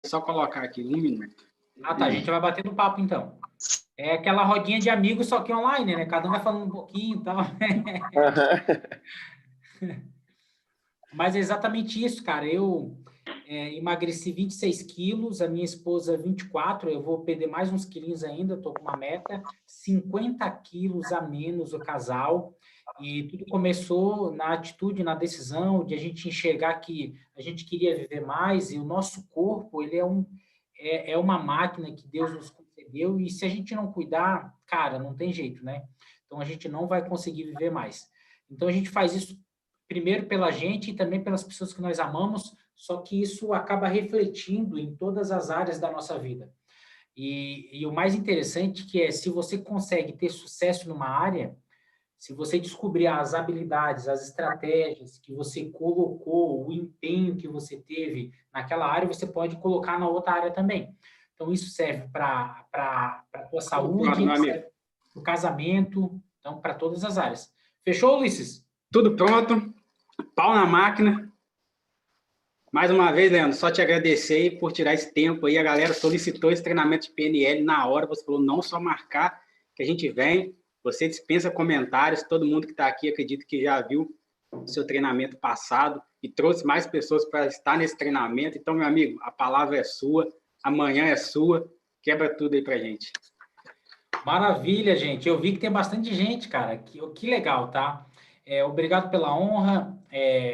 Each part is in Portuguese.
Só colocar aqui, 1 minuto. Ah, tá. A gente vai bater no papo, então. É aquela rodinha de amigos, só que online, né? Cada um vai falando um pouquinho e tal. Mas é exatamente isso, cara. Eu emagreci 26 quilos, a minha esposa 24, eu vou perder mais uns quilinhos ainda, estou com uma meta, 50 quilos a menos o casal. E tudo começou na atitude, na decisão de a gente enxergar que a gente queria viver mais e o nosso corpo, ele é uma máquina que Deus nos concedeu e se a gente não cuidar, cara, não tem jeito, né? Então a gente não vai conseguir viver mais. Então a gente faz isso primeiro pela gente e também pelas pessoas que nós amamos, só que isso acaba refletindo em todas as áreas da nossa vida. E o mais interessante que é, se você consegue ter sucesso numa área, se você descobrir as habilidades, as estratégias que você colocou, o empenho que você teve naquela área, você pode colocar na outra área também. Então, isso serve para a tua saúde, serve para o casamento, então, para todas as áreas. Fechou, Ulisses? Tudo pronto, pau na máquina. Mais uma vez, Leandro, só te agradecer aí por tirar esse tempo aí. A galera solicitou esse treinamento de PNL na hora. Você falou, não só marcar que a gente vem. Você dispensa comentários. Todo mundo que está aqui, acredito que já viu o seu treinamento passado e trouxe mais pessoas para estar nesse treinamento. Então, meu amigo, a palavra é sua. Amanhã é sua. Quebra tudo aí para a gente. Maravilha, gente. Eu vi que tem bastante gente, cara. Que legal, tá? Obrigado pela honra.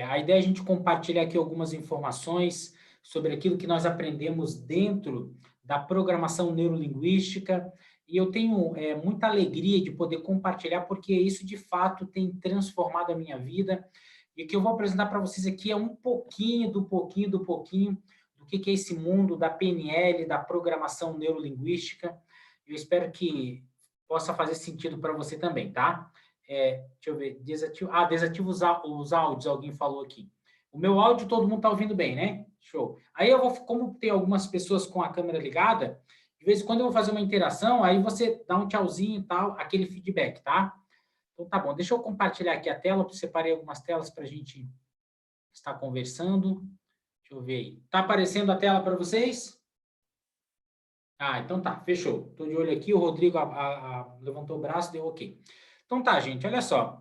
A ideia é a gente compartilhar aqui algumas informações sobre aquilo que nós aprendemos dentro da programação neurolinguística. E eu tenho muita alegria de poder compartilhar, porque isso de fato tem transformado a minha vida. E o que eu vou apresentar para vocês aqui é um pouquinho do que é esse mundo da PNL, da programação neurolinguística. Eu espero que possa fazer sentido para você também, tá? Deixa eu ver. Desativa os áudios, alguém falou aqui. O meu áudio todo mundo está ouvindo bem, né? Show. Aí eu vou, como tem algumas pessoas com a câmera ligada, de vez em quando eu vou fazer uma interação, aí você dá um tchauzinho e tal, aquele feedback, tá? Então tá bom. Deixa eu compartilhar aqui a tela, eu separei algumas telas para a gente estar conversando. Deixa eu ver aí. Tá aparecendo a tela para vocês? Ah, então tá, fechou. Estou de olho aqui, o Rodrigo levantou o braço, deu ok. Então tá, gente, olha só.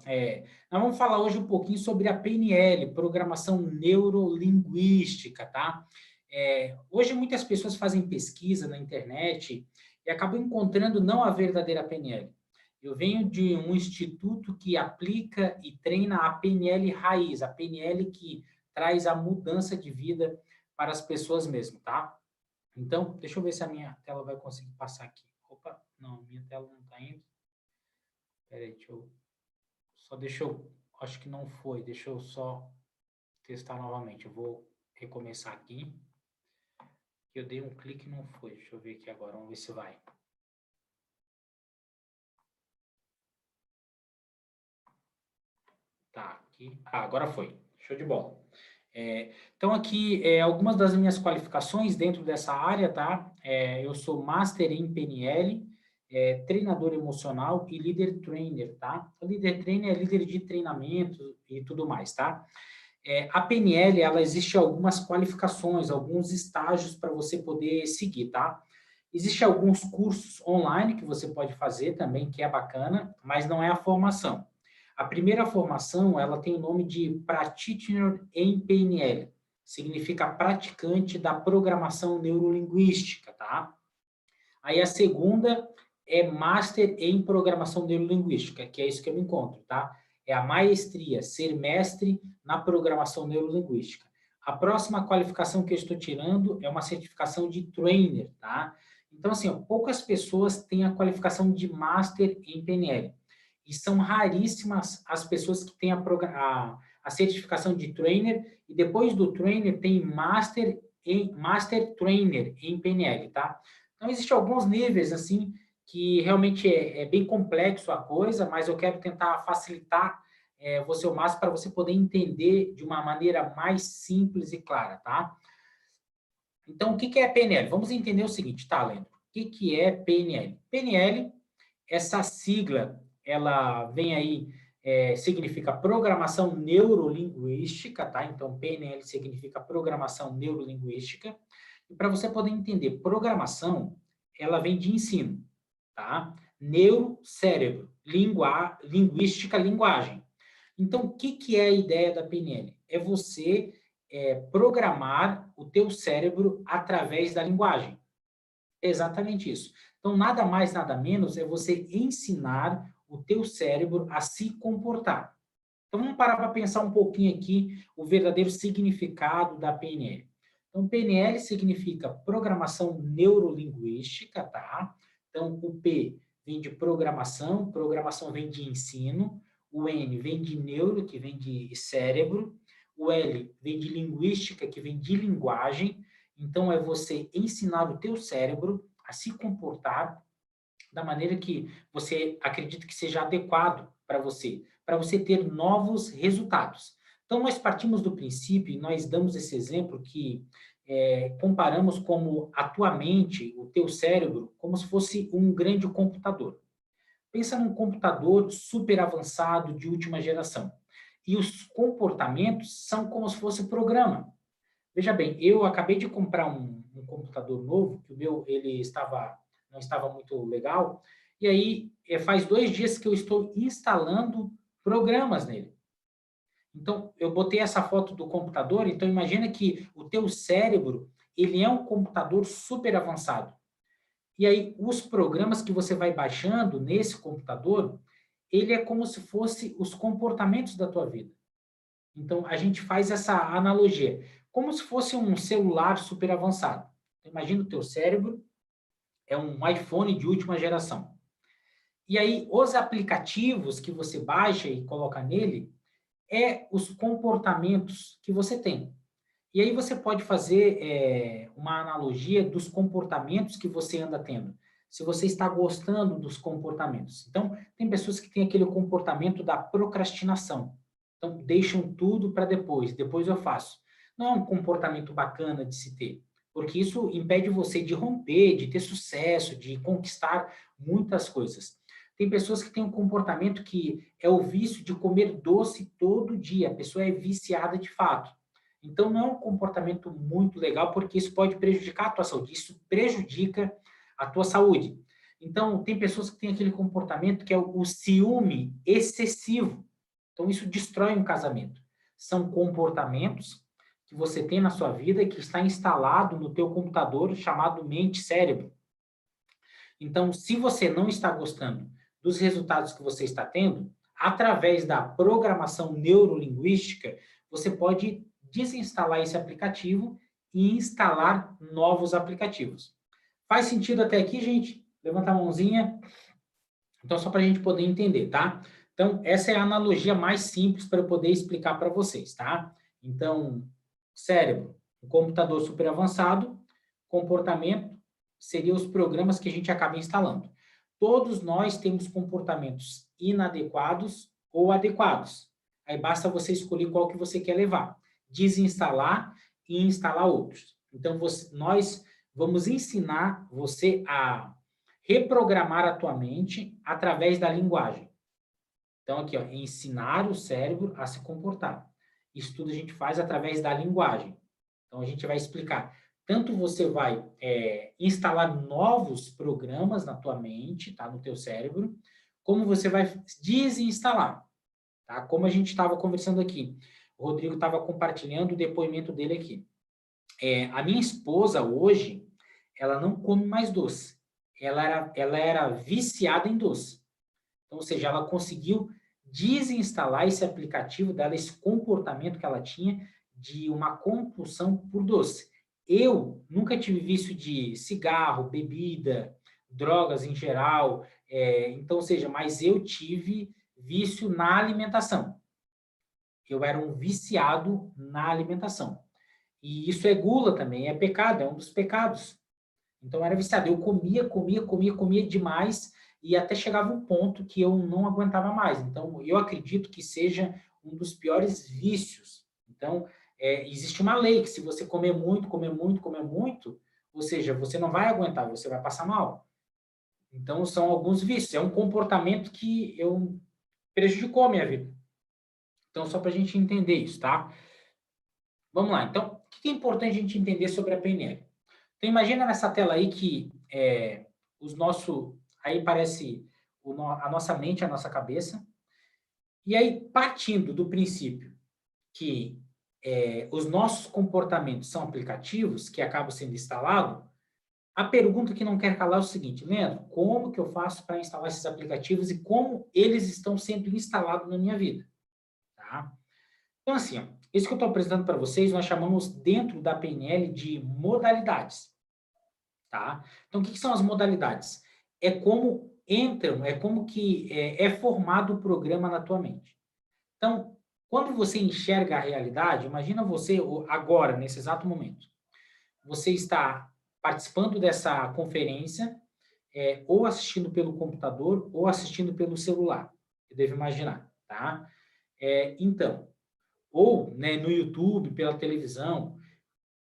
Nós vamos falar hoje um pouquinho sobre a PNL, Programação Neurolinguística, tá? Hoje muitas pessoas fazem pesquisa na internet e acabam encontrando não a verdadeira PNL. Eu venho de um instituto que aplica e treina a PNL raiz, a PNL que traz a mudança de vida para as pessoas mesmo, tá? Então, deixa eu ver se a minha tela vai conseguir passar aqui. Opa, não, minha tela não está indo. Peraí, acho que não foi, deixa eu só testar novamente. Eu vou recomeçar aqui. Eu dei um clique e não foi. Deixa eu ver aqui agora, vamos ver se vai. Tá, aqui. Ah, agora foi. Show de bola. Então, aqui, algumas das minhas qualificações dentro dessa área, tá? Eu sou Master em PNL, treinador emocional e líder trainer, tá? O líder trainer é líder de treinamento e tudo mais, tá? A PNL, ela existe algumas qualificações, alguns estágios para você poder seguir, tá? Existem alguns cursos online que você pode fazer também, que é bacana, mas não é a formação. A primeira formação, ela tem o nome de Practitioner em PNL. Significa praticante da programação neurolinguística, tá? Aí a segunda é Master em Programação Neurolinguística, que é isso que eu me encontro, tá? É a maestria, ser mestre na programação neurolinguística. A próxima qualificação que eu estou tirando é uma certificação de trainer, tá? Então, assim, poucas pessoas têm a qualificação de Master em PNL. E são raríssimas as pessoas que têm a certificação de trainer e depois do trainer tem Master Trainer em PNL, tá? Então, existem alguns níveis, assim, que realmente é bem complexo a coisa, mas eu quero tentar facilitar você o máximo para você poder entender de uma maneira mais simples e clara, tá? Então, o que é PNL? Vamos entender o seguinte, tá, Leandro? O que é PNL? PNL, essa sigla, ela vem aí, significa Programação Neurolinguística, tá? Então, PNL significa Programação Neurolinguística, E para você poder entender, programação, ela vem de ensino, tá? Neuro, cérebro, linguística, linguagem. Então, o que é a ideia da PNL? É você programar o teu cérebro através da linguagem. É exatamente isso. Então, nada mais, nada menos é você ensinar o teu cérebro a se comportar. Então, vamos parar para pensar um pouquinho aqui o verdadeiro significado da PNL. Então, PNL significa Programação Neurolinguística, tá? Então, o P vem de programação, programação vem de ensino, o N vem de neuro, que vem de cérebro, o L vem de linguística, que vem de linguagem. Então, é você ensinar o teu cérebro a se comportar da maneira que você acredita que seja adequado para você ter novos resultados. Então, nós partimos do princípio, e nós damos esse exemplo que comparamos como atualmente o teu cérebro como se fosse um grande computador. Pensa num computador super avançado de última geração. E os comportamentos são como se fosse programa. Veja bem, eu acabei de comprar um computador novo, que o meu não estava muito legal, e aí faz 2 dias que eu estou instalando programas nele. Então, eu botei essa foto do computador, então imagina que o teu cérebro, ele é um computador super avançado. E aí, os programas que você vai baixando nesse computador, ele é como se fosse os comportamentos da tua vida. Então, a gente faz essa analogia, como se fosse um celular super avançado. Imagina o teu cérebro, é um iPhone de última geração. E aí, os aplicativos que você baixa e coloca nele, os comportamentos que você tem. E aí você pode fazer uma analogia dos comportamentos que você anda tendo. Se você está gostando dos comportamentos. Então, tem pessoas que têm aquele comportamento da procrastinação. Então, deixam tudo para depois eu faço. Não é um comportamento bacana de se ter, porque isso impede você de romper, de ter sucesso, de conquistar muitas coisas. Tem pessoas que têm um comportamento que é o vício de comer doce todo dia. A pessoa é viciada de fato. Então, não é um comportamento muito legal, porque isso pode prejudicar a tua saúde. Isso prejudica a tua saúde. Então, tem pessoas que têm aquele comportamento que é o ciúme excessivo. Então, isso destrói um casamento. São comportamentos que você tem na sua vida e que está instalado no teu computador chamado mente-cérebro. Então, se você não está gostando dos resultados que você está tendo, através da programação neurolinguística, você pode desinstalar esse aplicativo e instalar novos aplicativos. Faz sentido até aqui, gente? Levanta a mãozinha. Então, só para a gente poder entender, tá? Então, essa é a analogia mais simples para eu poder explicar para vocês, tá? Então, cérebro, um computador super avançado, comportamento, seriam os programas que a gente acaba instalando. Todos nós temos comportamentos inadequados ou adequados. Aí basta você escolher qual que você quer levar. Desinstalar e instalar outros. Então, nós vamos ensinar você a reprogramar a tua mente através da linguagem. Então, aqui, ó, ensinar o cérebro a se comportar. Isso tudo a gente faz através da linguagem. Então, a gente vai explicar. Tanto você vai instalar novos programas na tua mente, tá, no teu cérebro, como você vai desinstalar. Tá? Como a gente estava conversando aqui. O Rodrigo estava compartilhando o depoimento dele aqui. A minha esposa, hoje, ela não come mais doce. Ela era viciada em doce. Então, ou seja, ela conseguiu desinstalar esse aplicativo dela, esse comportamento que ela tinha de uma compulsão por doce. Eu nunca tive vício de cigarro, bebida, drogas em geral, então, ou seja, mas eu tive vício na alimentação. Eu era um viciado na alimentação. E isso é gula também, é pecado, é um dos pecados. Então, eu era viciado. Eu comia demais e até chegava um ponto que eu não aguentava mais. Então, eu acredito que seja um dos piores vícios. Então, existe uma lei que se você comer muito, ou seja, você não vai aguentar, você vai passar mal. Então, são alguns vícios. É um comportamento que prejudicou a minha vida. Então, só para a gente entender isso, tá? Vamos lá. Então, o que é importante a gente entender sobre a PNL? Então, imagina nessa tela aí que aí parece a nossa mente, a nossa cabeça. E aí, partindo do princípio que os nossos comportamentos são aplicativos que acabam sendo instalados, a pergunta que não quer calar é o seguinte: Leandro, como que eu faço para instalar esses aplicativos e como eles estão sendo instalados na minha vida? Tá? Então, assim, ó, isso que eu estou apresentando para vocês, nós chamamos dentro da PNL de modalidades. Tá? Então, o que são as modalidades? É como entram, é como que é formado o programa na tua mente. Então, quando você enxerga a realidade, imagina você agora, nesse exato momento, você está participando dessa conferência, ou assistindo pelo computador, ou assistindo pelo celular. Eu devo imaginar, tá? Então, ou né, no YouTube, pela televisão.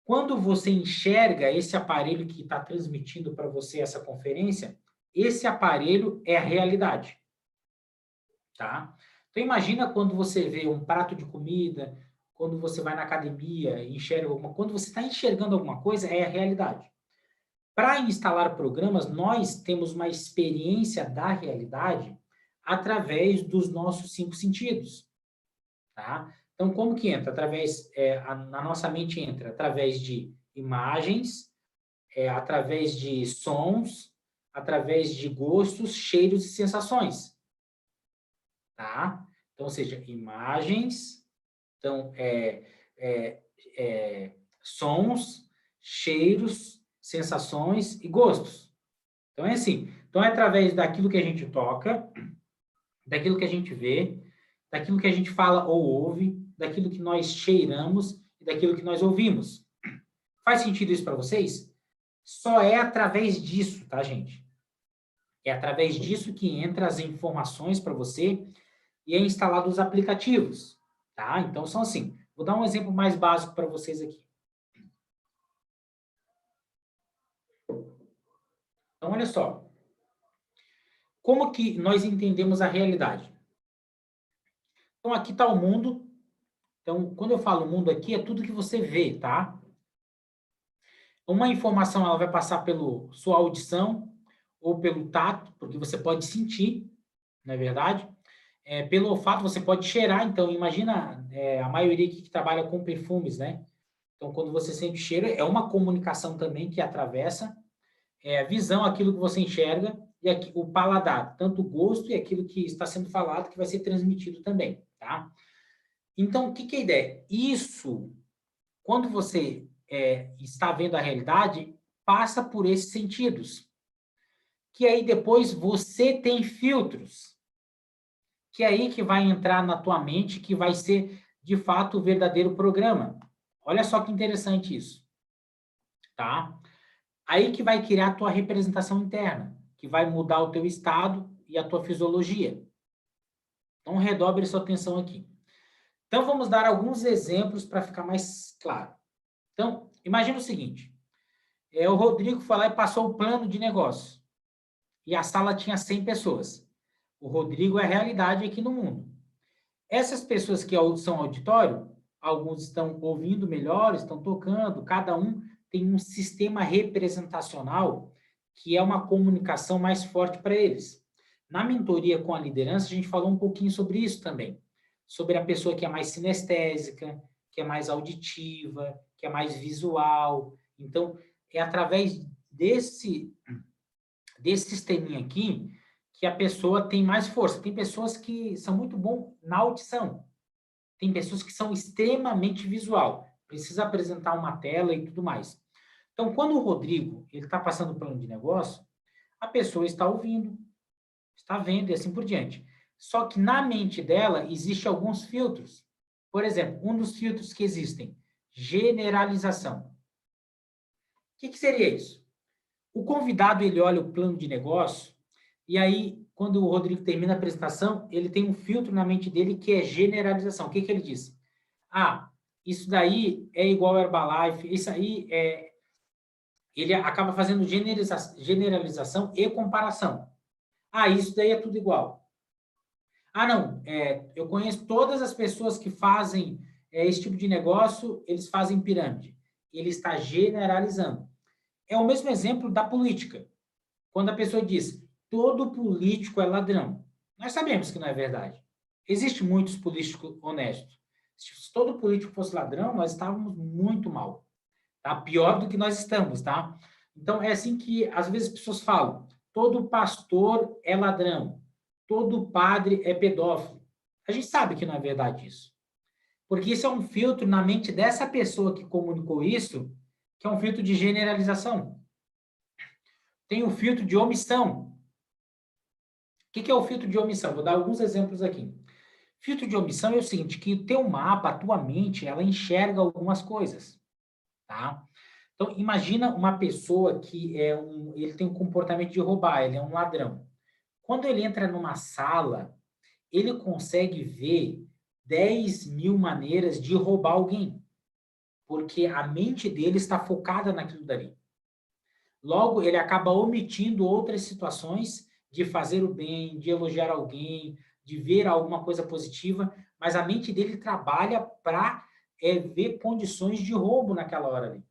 Quando você enxerga esse aparelho que está transmitindo para você essa conferência, esse aparelho é a realidade, tá? Então, imagina quando você vê um prato de comida, quando você vai na academia e enxerga quando você está enxergando alguma coisa, é a realidade. Para instalar programas, nós temos uma experiência da realidade através dos nossos 5 sentidos, tá? Então, como que entra? Na nossa mente entra através de imagens, através de sons, através de gostos, cheiros e sensações, tá? Então, ou seja, imagens, então, sons, cheiros, sensações e gostos. Então, é assim. Então, é através daquilo que a gente toca, daquilo que a gente vê, daquilo que a gente fala ou ouve, daquilo que nós cheiramos e daquilo que nós ouvimos. Faz sentido isso para vocês? Só é através disso, tá, gente? É através disso que entra as informações para você e é instalado os aplicativos, tá? Então, são assim. Vou dar um exemplo mais básico para vocês aqui. Então, olha só. Como que nós entendemos a realidade? Então, aqui está o mundo. Então, quando eu falo mundo aqui, é tudo que você vê, tá? Uma informação, ela vai passar pela sua audição ou pelo tato, porque você pode sentir, não é verdade? Pelo olfato, você pode cheirar. Então, imagina a maioria que trabalha com perfumes, né? Então, quando você sente cheiro, é uma comunicação também que atravessa a visão, aquilo que você enxerga, e aqui, o paladar, tanto o gosto e aquilo que está sendo falado, que vai ser transmitido também, tá? Então, o que é a ideia? Isso, quando você está vendo a realidade, passa por esses sentidos. Que aí depois você tem filtros. Que é aí que vai entrar na tua mente, que vai ser, de fato, o verdadeiro programa. Olha só que interessante isso. Tá? Aí que vai criar a tua representação interna, que vai mudar o teu estado e a tua fisiologia. Então, redobre sua atenção aqui. Então, vamos dar alguns exemplos para ficar mais claro. Então, imagina o seguinte. O Rodrigo foi lá e passou o plano de negócio. E a sala tinha 100 pessoas. O Rodrigo é a realidade aqui no mundo. Essas pessoas que são auditório, alguns estão ouvindo melhor, estão tocando, cada um tem um sistema representacional que é uma comunicação mais forte para eles. Na mentoria com a liderança, a gente falou um pouquinho sobre isso também. Sobre a pessoa que é mais sinestésica, que é mais auditiva, que é mais visual. Então, é através desse sisteminha aqui que a pessoa tem mais força. Tem pessoas que são muito bom na audição. Tem pessoas que são extremamente visual. Precisa apresentar uma tela e tudo mais. Então, quando o Rodrigo ele está passando o plano de negócio, a pessoa está ouvindo, está vendo e assim por diante. Só que na mente dela existem alguns filtros. Por exemplo, um dos filtros que existem, generalização. O que seria isso? O convidado, ele olha o plano de negócio e aí, quando o Rodrigo termina a apresentação, ele tem um filtro na mente dele que é generalização. O que ele diz? Ah, isso daí é igual Herbalife, isso aí é... Ele acaba fazendo generalização e comparação. Ah, isso daí é tudo igual. Ah, não, eu conheço todas as pessoas que fazem esse tipo de negócio, eles fazem pirâmide. Ele está generalizando. É o mesmo exemplo da política. Quando a pessoa diz, todo político é ladrão. Nós sabemos que não é verdade. Existem muitos políticos honestos. Se todo político fosse ladrão, nós estávamos muito mal. Tá? Pior do que nós estamos, tá? Então, é assim que, às vezes, as pessoas falam, todo pastor é ladrão, todo padre é pedófilo. A gente sabe que não é verdade isso. Porque isso é um filtro na mente dessa pessoa que comunicou isso, que é um filtro de generalização. Tem o filtro de omissão. O que é o filtro de omissão? Vou dar alguns exemplos aqui. Filtro de omissão é o seguinte, que o teu mapa, a tua mente, ela enxerga algumas coisas, tá? Então, imagina uma pessoa que ele tem um comportamento de roubar, ele é um ladrão. Quando ele entra numa sala, ele consegue ver 10.000 maneiras de roubar alguém, porque a mente dele está focada naquilo dali. Logo, ele acaba omitindo outras situações de fazer o bem, de elogiar alguém, de ver alguma coisa positiva, mas a mente dele trabalha para ver condições de roubo naquela hora ali.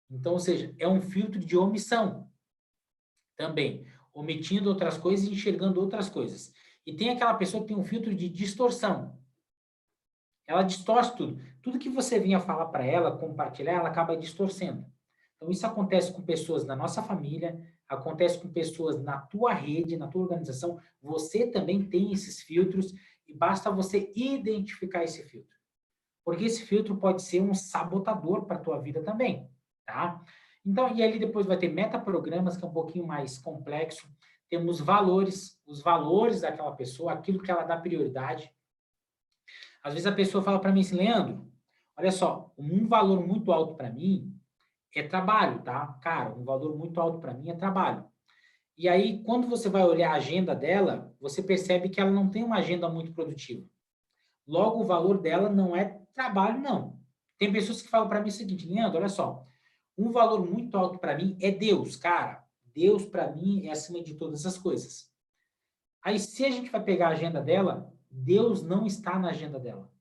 Então, ou seja, é um filtro de omissão também, omitindo outras coisas e enxergando outras coisas. E tem aquela pessoa que tem um filtro de distorção. Ela distorce tudo. Tudo que você vinha falar para ela, compartilhar, ela acaba distorcendo. Então, isso acontece com pessoas na nossa família, acontece com pessoas na tua rede, na tua organização. Você também tem esses filtros e basta você identificar esse filtro. Porque esse filtro pode ser um sabotador para a tua vida também, tá? Então, e ali depois vai ter metaprogramas, que é um pouquinho mais complexo. Temos valores, os valores daquela pessoa, aquilo que ela dá prioridade. Às vezes a pessoa fala para mim assim, Leandro, olha só, um valor muito alto para mim é trabalho, tá? Cara, um valor muito alto para mim é trabalho. E aí, quando você vai olhar a agenda dela, você percebe que ela não tem uma agenda muito produtiva. Logo, o valor dela não é trabalho, não. Tem pessoas que falam para mim o seguinte, Leandro, olha só, um valor muito alto para mim é Deus, cara. Deus, para mim, é acima de todas as coisas. Aí, se a gente vai pegar a agenda dela, Deus não está na agenda dela.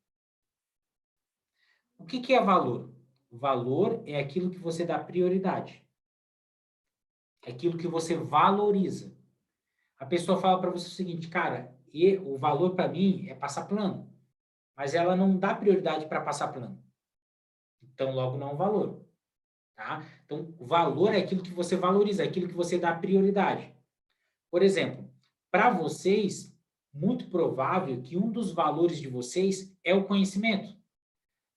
O que é valor? Valor é aquilo que você dá prioridade. É aquilo que você valoriza. A pessoa fala para você o seguinte, cara, o valor para mim é passar plano, mas ela não dá prioridade para passar plano. Então, logo não é um valor. Tá? Então, o valor é aquilo que você valoriza, é aquilo que você dá prioridade. Por exemplo, para vocês, muito provável que um dos valores de vocês é o conhecimento.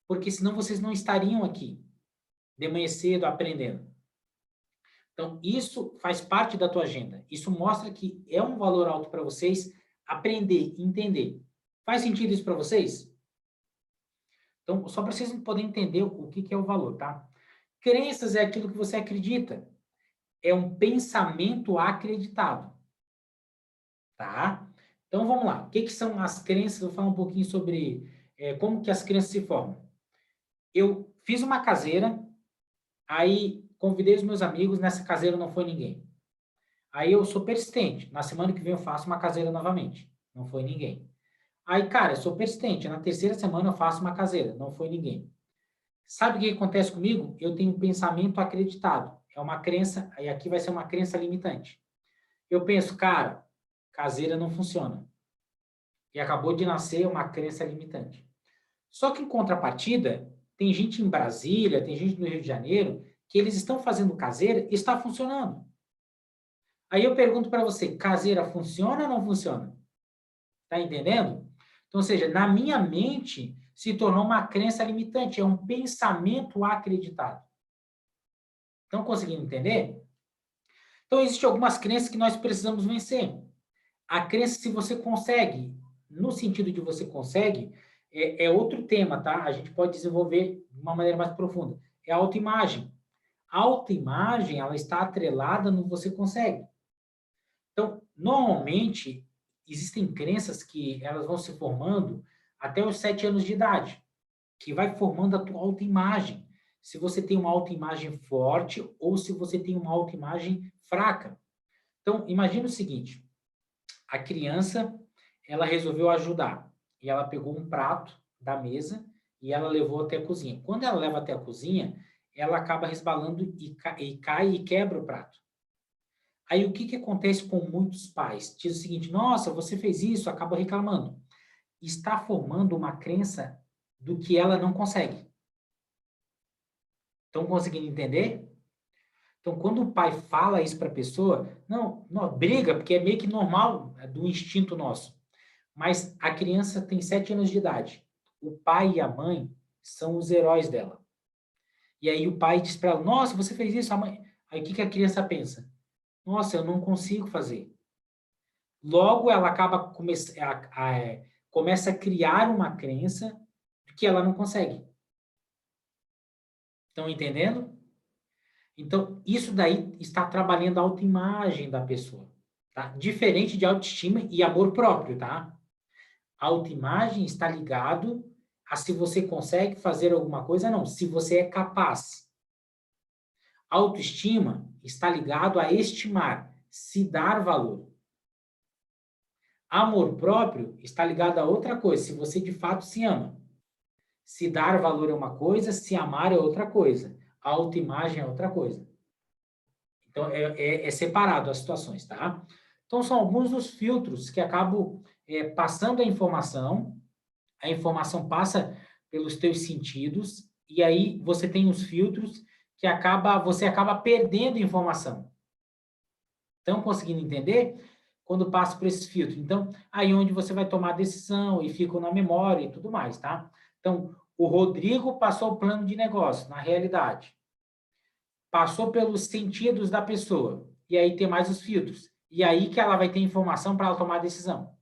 Porque senão vocês não estariam aqui de manhã cedo aprendendo. Então, isso faz parte da tua agenda. Isso mostra que é um valor alto para vocês aprender, entender. Faz sentido isso para vocês? Então, só para vocês poderem entender o que é o valor, tá? Crenças é aquilo que você acredita. É um pensamento acreditado. Tá? Então, vamos lá. O que são as crenças? Eu vou falar um pouquinho sobre como que as crenças se formam. Eu fiz uma caseira, aí convidei os meus amigos, nessa caseira não foi ninguém. Aí eu sou persistente. Na semana que vem eu faço uma caseira novamente. Não foi ninguém. Aí, cara, eu sou persistente. Na terceira semana eu faço uma caseira. Não foi ninguém. Sabe o que acontece comigo? Eu tenho um pensamento acreditado. É uma crença, e aqui vai ser uma crença limitante. Eu penso, cara, caseira não funciona. E acabou de nascer uma crença limitante. Só que em contrapartida, tem gente em Brasília, tem gente no Rio de Janeiro, que eles estão fazendo caseira e está funcionando. Aí eu pergunto para você, caseira funciona ou não funciona? Tá entendendo? Então, ou seja, na minha mente se tornou uma crença limitante, é um pensamento acreditado. Estão conseguindo entender? Então, existem algumas crenças que nós precisamos vencer. A crença se você consegue, no sentido de você consegue, é outro tema, tá? A gente pode desenvolver de uma maneira mais profunda. É a autoimagem. A autoimagem, ela está atrelada no você consegue. Então, normalmente, existem crenças que elas vão se formando até os 7 anos de idade, que vai formando a tua autoimagem. Se você tem uma autoimagem forte ou se você tem uma autoimagem fraca. Então, imagina o seguinte, a criança, ela resolveu ajudar, e ela pegou um prato da mesa e ela levou até a cozinha. Quando ela leva até a cozinha, ela acaba resbalando e cai e quebra o prato. Aí o que acontece com muitos pais? Diz o seguinte, nossa, você fez isso, acaba reclamando. Está formando uma crença do que ela não consegue. Estão conseguindo entender? Então, quando o pai fala isso para a pessoa, não, briga, porque é meio que normal, é do instinto nosso. Mas a criança tem 7 anos de idade. O pai e a mãe são os heróis dela. E aí o pai diz para ela, nossa, você fez isso, a mãe... Aí o que a criança pensa? Nossa, eu não consigo fazer. Logo, ela acaba começa a criar uma crença de que ela não consegue. Estão entendendo? Então, isso daí está trabalhando a autoimagem da pessoa, tá? Diferente de autoestima e amor próprio, tá? A autoimagem está ligado a se você consegue fazer alguma coisa, não, se você é capaz. Autoestima está ligado a estimar, se dar valor. Amor próprio está ligado a outra coisa, se você de fato se ama. Se dar valor é uma coisa, se amar é outra coisa. A autoimagem é outra coisa. Então, é separado as situações, tá? Então, são alguns dos filtros que acabam passando a informação passa pelos teus sentidos, e aí você tem os filtros que você acaba perdendo informação. Estão conseguindo entender? Quando passa por esses filtros. Então, aí onde você vai tomar a decisão e fica na memória e tudo mais, tá? Então, o Rodrigo passou o plano de negócio, na realidade. Passou pelos sentidos da pessoa. E aí tem mais os filtros. E aí que ela vai ter informação para ela tomar a decisão.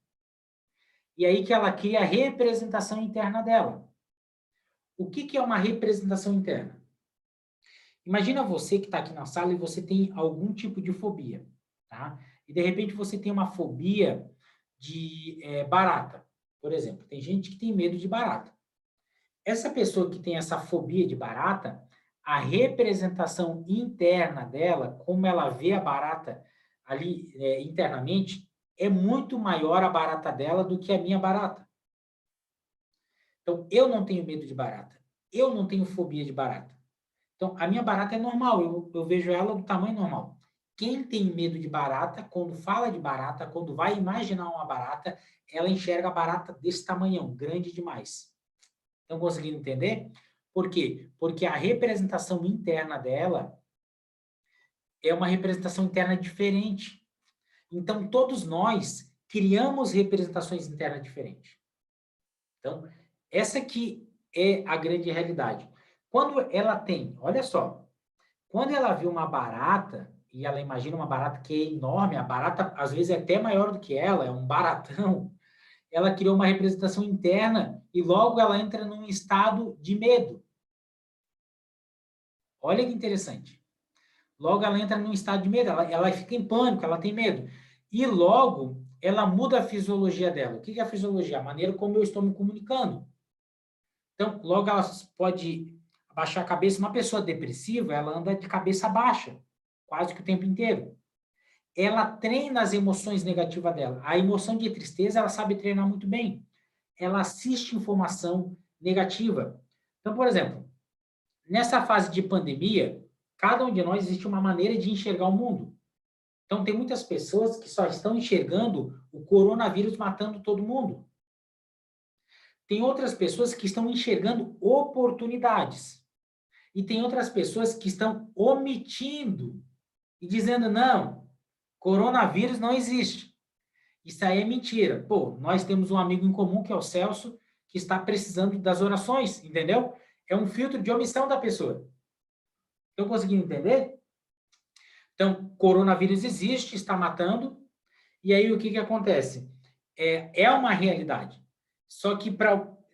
E aí que ela cria a representação interna dela. O que é uma representação interna? Imagina você que está aqui na sala e você tem algum tipo de fobia, tá? E de repente você tem uma fobia de barata, por exemplo. Tem gente que tem medo de barata. Essa pessoa que tem essa fobia de barata, a representação interna dela, como ela vê a barata ali internamente, é muito maior a barata dela do que a minha barata. Então, eu não tenho medo de barata. Eu não tenho fobia de barata. Então, a minha barata é normal, eu vejo ela do tamanho normal. Quem tem medo de barata, quando fala de barata, quando vai imaginar uma barata, ela enxerga a barata desse tamanhão, grande demais. Estão conseguindo entender? Por quê? Porque a representação interna dela é uma representação interna diferente. Então, todos nós criamos representações internas diferentes. Então, essa aqui é a grande realidade. Quando ela tem, olha só, quando ela vê uma barata, e ela imagina uma barata que é enorme, a barata às vezes é até maior do que ela, é um baratão, ela criou uma representação interna e logo ela entra num estado de medo. Olha que interessante. Logo ela entra num estado de medo, ela fica em pânico, ela tem medo. E logo ela muda a fisiologia dela. O que é a fisiologia? A maneira como eu estou me comunicando. Então, logo ela pode abaixar a cabeça. Uma pessoa depressiva, ela anda de cabeça baixa, quase que o tempo inteiro. Ela treina as emoções negativas dela. A emoção de tristeza, ela sabe treinar muito bem. Ela assiste informação negativa. Então, por exemplo, nessa fase de pandemia, cada um de nós existe uma maneira de enxergar o mundo. Então, tem muitas pessoas que só estão enxergando o coronavírus matando todo mundo. Tem outras pessoas que estão enxergando oportunidades. E tem outras pessoas que estão omitindo e dizendo, não, coronavírus não existe. Isso aí é mentira. Pô, nós temos um amigo em comum, que é o Celso, que está precisando das orações, entendeu? É um filtro de omissão da pessoa. Estão conseguindo entender? Então, coronavírus existe, está matando, e aí o que acontece? É uma realidade. Só que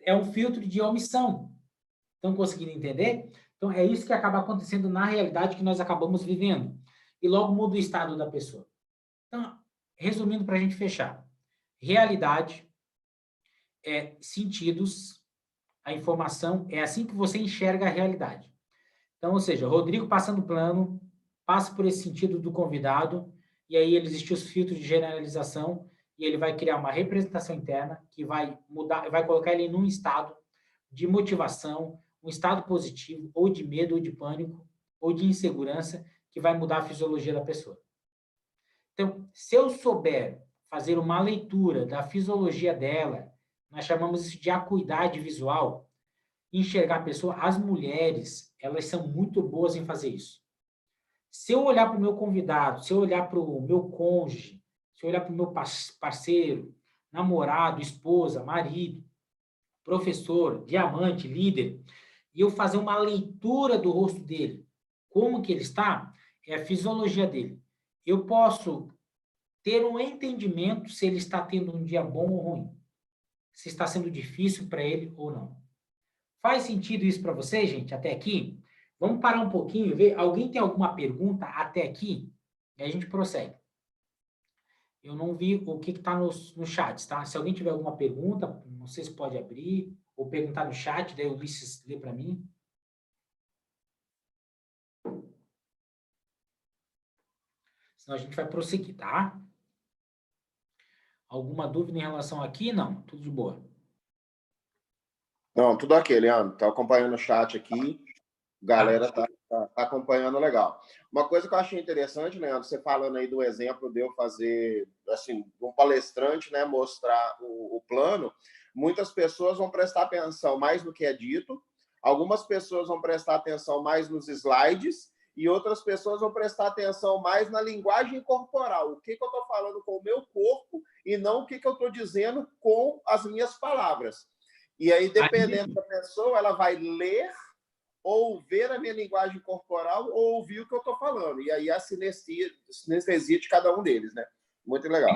é um filtro de omissão. Estão conseguindo entender? Então, é isso que acaba acontecendo na realidade que nós acabamos vivendo. E logo muda o estado da pessoa. Então, resumindo para a gente fechar. Realidade, sentidos, a informação, é assim que você enxerga a realidade. Então, ou seja, Rodrigo passando plano, passa por esse sentido do convidado, e aí ele existe os filtros de generalização, e ele vai criar uma representação interna que vai mudar, vai colocar ele num estado de motivação, um estado positivo, ou de medo, ou de pânico, ou de insegurança, que vai mudar a fisiologia da pessoa. Então, se eu souber fazer uma leitura da fisiologia dela, nós chamamos isso de acuidade visual, enxergar a pessoa, as mulheres, elas são muito boas em fazer isso. Se eu olhar para o meu convidado, se eu olhar para o meu cônjuge, se eu olhar para o meu parceiro, namorado, esposa, marido, professor, diamante, líder, e eu fazer uma leitura do rosto dele, como que ele está, é a fisiologia dele. Eu posso ter um entendimento se ele está tendo um dia bom ou ruim, se está sendo difícil para ele ou não. Faz sentido isso para você, gente, até aqui? Vamos parar um pouquinho e ver. Alguém tem alguma pergunta até aqui? E a gente prossegue. Eu não vi o que está nos chats, tá? Se alguém tiver alguma pergunta, não sei se pode abrir ou perguntar no chat, daí o Ulisses lê para mim. Senão a gente vai prosseguir, tá? Alguma dúvida em relação aqui? Não, tudo de boa. Não, tudo ok, Leandro. Estou acompanhando o chat aqui. Galera tá acompanhando legal. Uma coisa que eu achei interessante, Leandro, você falando aí do exemplo de eu fazer, assim, um palestrante, né, mostrar o plano, muitas pessoas vão prestar atenção mais no que é dito, algumas pessoas vão prestar atenção mais nos slides e outras pessoas vão prestar atenção mais na linguagem corporal, o que eu estou falando com o meu corpo e não o que eu estou dizendo com as minhas palavras. E aí, dependendo da pessoa, ela vai ler ou ver a minha linguagem corporal, ou ouvir o que eu estou falando. E aí a sinestesia de cada um deles, né? Muito legal.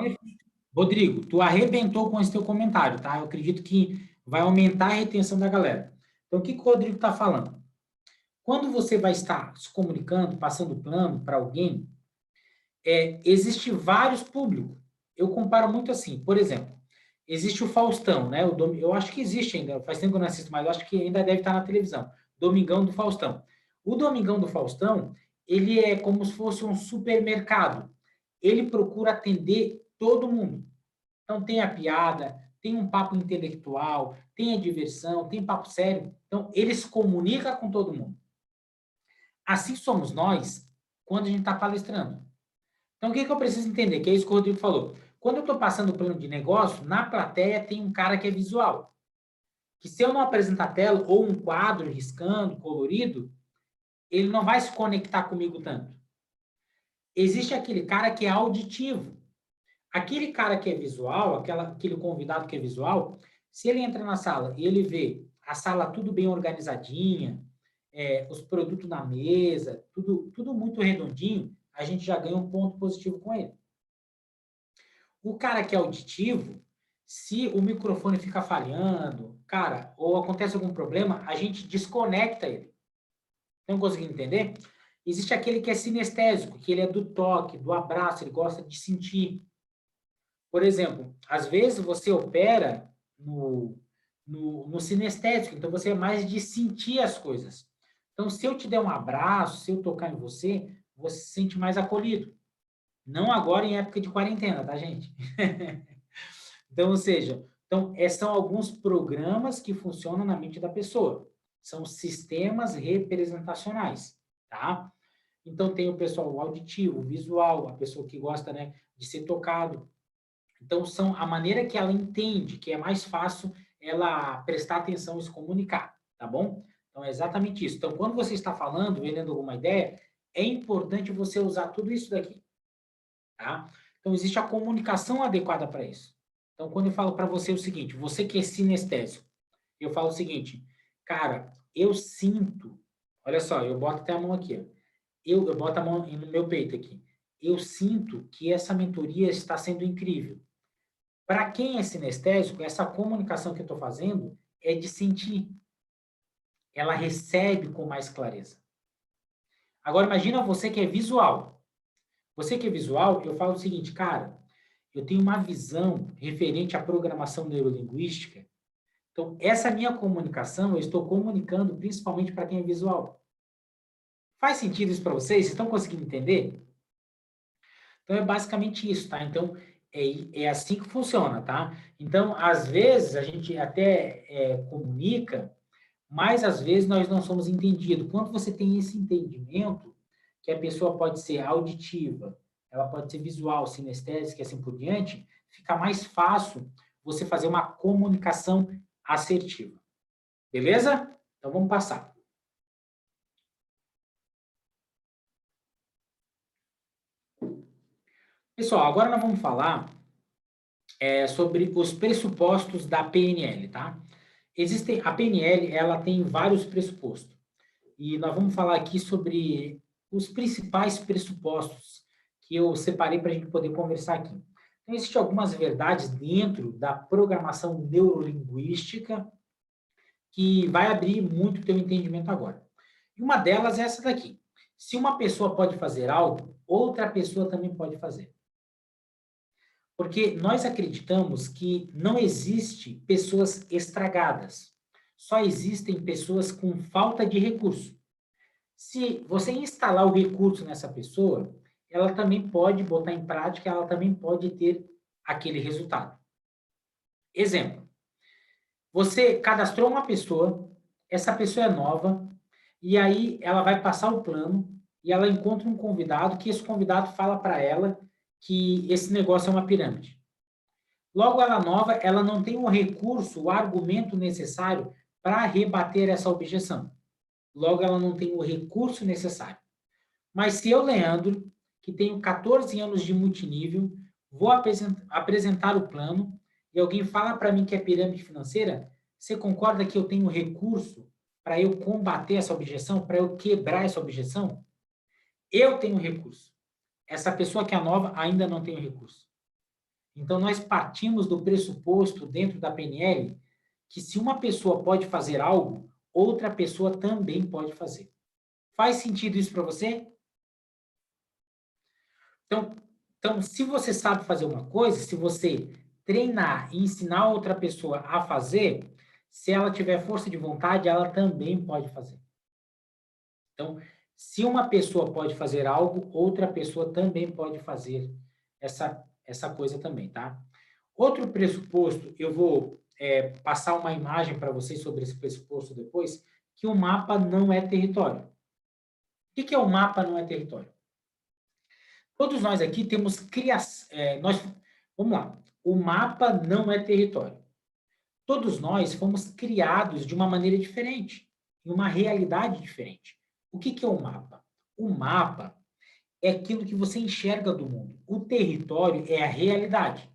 Rodrigo, tu arrebentou com esse teu comentário, tá? Eu acredito que vai aumentar a retenção da galera. Então, o que o Rodrigo está falando? Quando você vai estar se comunicando, passando plano para alguém, existe vários públicos. Eu comparo muito assim. Por exemplo, existe o Faustão, né? Eu acho que existe ainda, faz tempo que eu não assisto, mas eu acho que ainda deve estar na televisão. Domingão do Faustão. O Domingão do Faustão, ele é como se fosse um supermercado. Ele procura atender todo mundo. Então, tem a piada, tem um papo intelectual, tem a diversão, tem papo sério. Então, ele se comunica com todo mundo. Assim somos nós quando a gente está palestrando. Então, o que eu preciso entender? Que é isso que o Rodrigo falou. Quando eu estou passando o plano de negócio, na plateia tem um cara que é visual. Que se eu não apresentar a tela ou um quadro riscando, colorido, ele não vai se conectar comigo tanto. Existe aquele cara que é auditivo. Aquele cara que é visual, aquele convidado que é visual, se ele entra na sala e ele vê a sala tudo bem organizadinha, os produtos na mesa, tudo muito redondinho, a gente já ganha um ponto positivo com ele. O cara que é auditivo, se o microfone fica falhando, cara, ou acontece algum problema, a gente desconecta ele. Não consegui entender? Existe aquele que é sinestésico, que ele é do toque, do abraço, ele gosta de sentir. Por exemplo, às vezes você opera no sinestésico, então você é mais de sentir as coisas. Então, se eu te der um abraço, se eu tocar em você, você se sente mais acolhido. Não agora em época de quarentena, tá, gente? Então, ou seja, são alguns programas que funcionam na mente da pessoa. São sistemas representacionais, tá? Então, tem o pessoal auditivo, visual, a pessoa que gosta, né, de ser tocado. Então, são a maneira que ela entende, que é mais fácil ela prestar atenção e se comunicar, tá bom? Então, é exatamente isso. Então, quando você está falando, vendendo alguma ideia, é importante você usar tudo isso daqui, tá? Então, existe a comunicação adequada para isso. Então, quando eu falo para você o seguinte, você que é sinestésico, eu falo o seguinte, cara, eu sinto, olha só, eu boto até a mão aqui, ó. Eu boto a mão no meu peito aqui. Eu sinto que essa mentoria está sendo incrível. Para quem é sinestésico, essa comunicação que eu estou fazendo é de sentir. Ela recebe com mais clareza. Agora, imagina você que é visual. Você que é visual, eu falo o seguinte, cara, eu tenho uma visão referente à programação neurolinguística. Então, essa minha comunicação, eu estou comunicando principalmente para quem é visual. Faz sentido isso para vocês? Vocês estão conseguindo entender? Então, é basicamente isso, tá? Então, é assim que funciona, tá? Então, às vezes, a gente até comunica, mais às vezes nós não somos entendidos. Quando você tem esse entendimento, que a pessoa pode ser auditiva, ela pode ser visual, sinestésica e assim por diante, fica mais fácil você fazer uma comunicação assertiva. Beleza? Então vamos passar. Pessoal, agora nós vamos falar sobre os pressupostos da PNL, tá? A PNL, ela tem vários pressupostos. E nós vamos falar aqui sobre os principais pressupostos que eu separei para a gente poder conversar aqui. Então, existem algumas verdades dentro da programação neurolinguística que vai abrir muito o teu entendimento agora. E uma delas é essa daqui. Se uma pessoa pode fazer algo, outra pessoa também pode fazer. Porque nós acreditamos que não existe pessoas estragadas. Só existem pessoas com falta de recurso. Se você instalar o recurso nessa pessoa, ela também pode botar em prática, ela também pode ter aquele resultado. Exemplo. Você cadastrou uma pessoa, essa pessoa é nova, e aí ela vai passar o plano, e ela encontra um convidado, que esse convidado fala para ela que esse negócio é uma pirâmide. Logo, ela nova, ela não tem o recurso, o argumento necessário para rebater essa objeção. Logo, ela não tem o recurso necessário. Mas se eu, Leandro, que tenho 14 anos de multinível, vou apresentar o plano e alguém fala para mim que é pirâmide financeira, você concorda que eu tenho recurso para eu combater essa objeção, para eu quebrar essa objeção? Eu tenho recurso. Essa pessoa que é nova ainda não tem recurso. Então, nós partimos do pressuposto dentro da PNL que se uma pessoa pode fazer algo, outra pessoa também pode fazer. Faz sentido isso para você? Então, se você sabe fazer uma coisa, se você treinar e ensinar outra pessoa a fazer, se ela tiver força de vontade, ela também pode fazer. Então, se uma pessoa pode fazer algo, outra pessoa também pode fazer essa coisa também, tá? Outro pressuposto, eu vou passar uma imagem para vocês sobre esse pressuposto depois, que o mapa não é território. O que é o mapa não é território? Todos nós aqui temos criação. Vamos lá. O mapa não é território. Todos nós fomos criados de uma maneira diferente, em uma realidade diferente. O que é o mapa? O mapa é aquilo que você enxerga do mundo. O território é a realidade.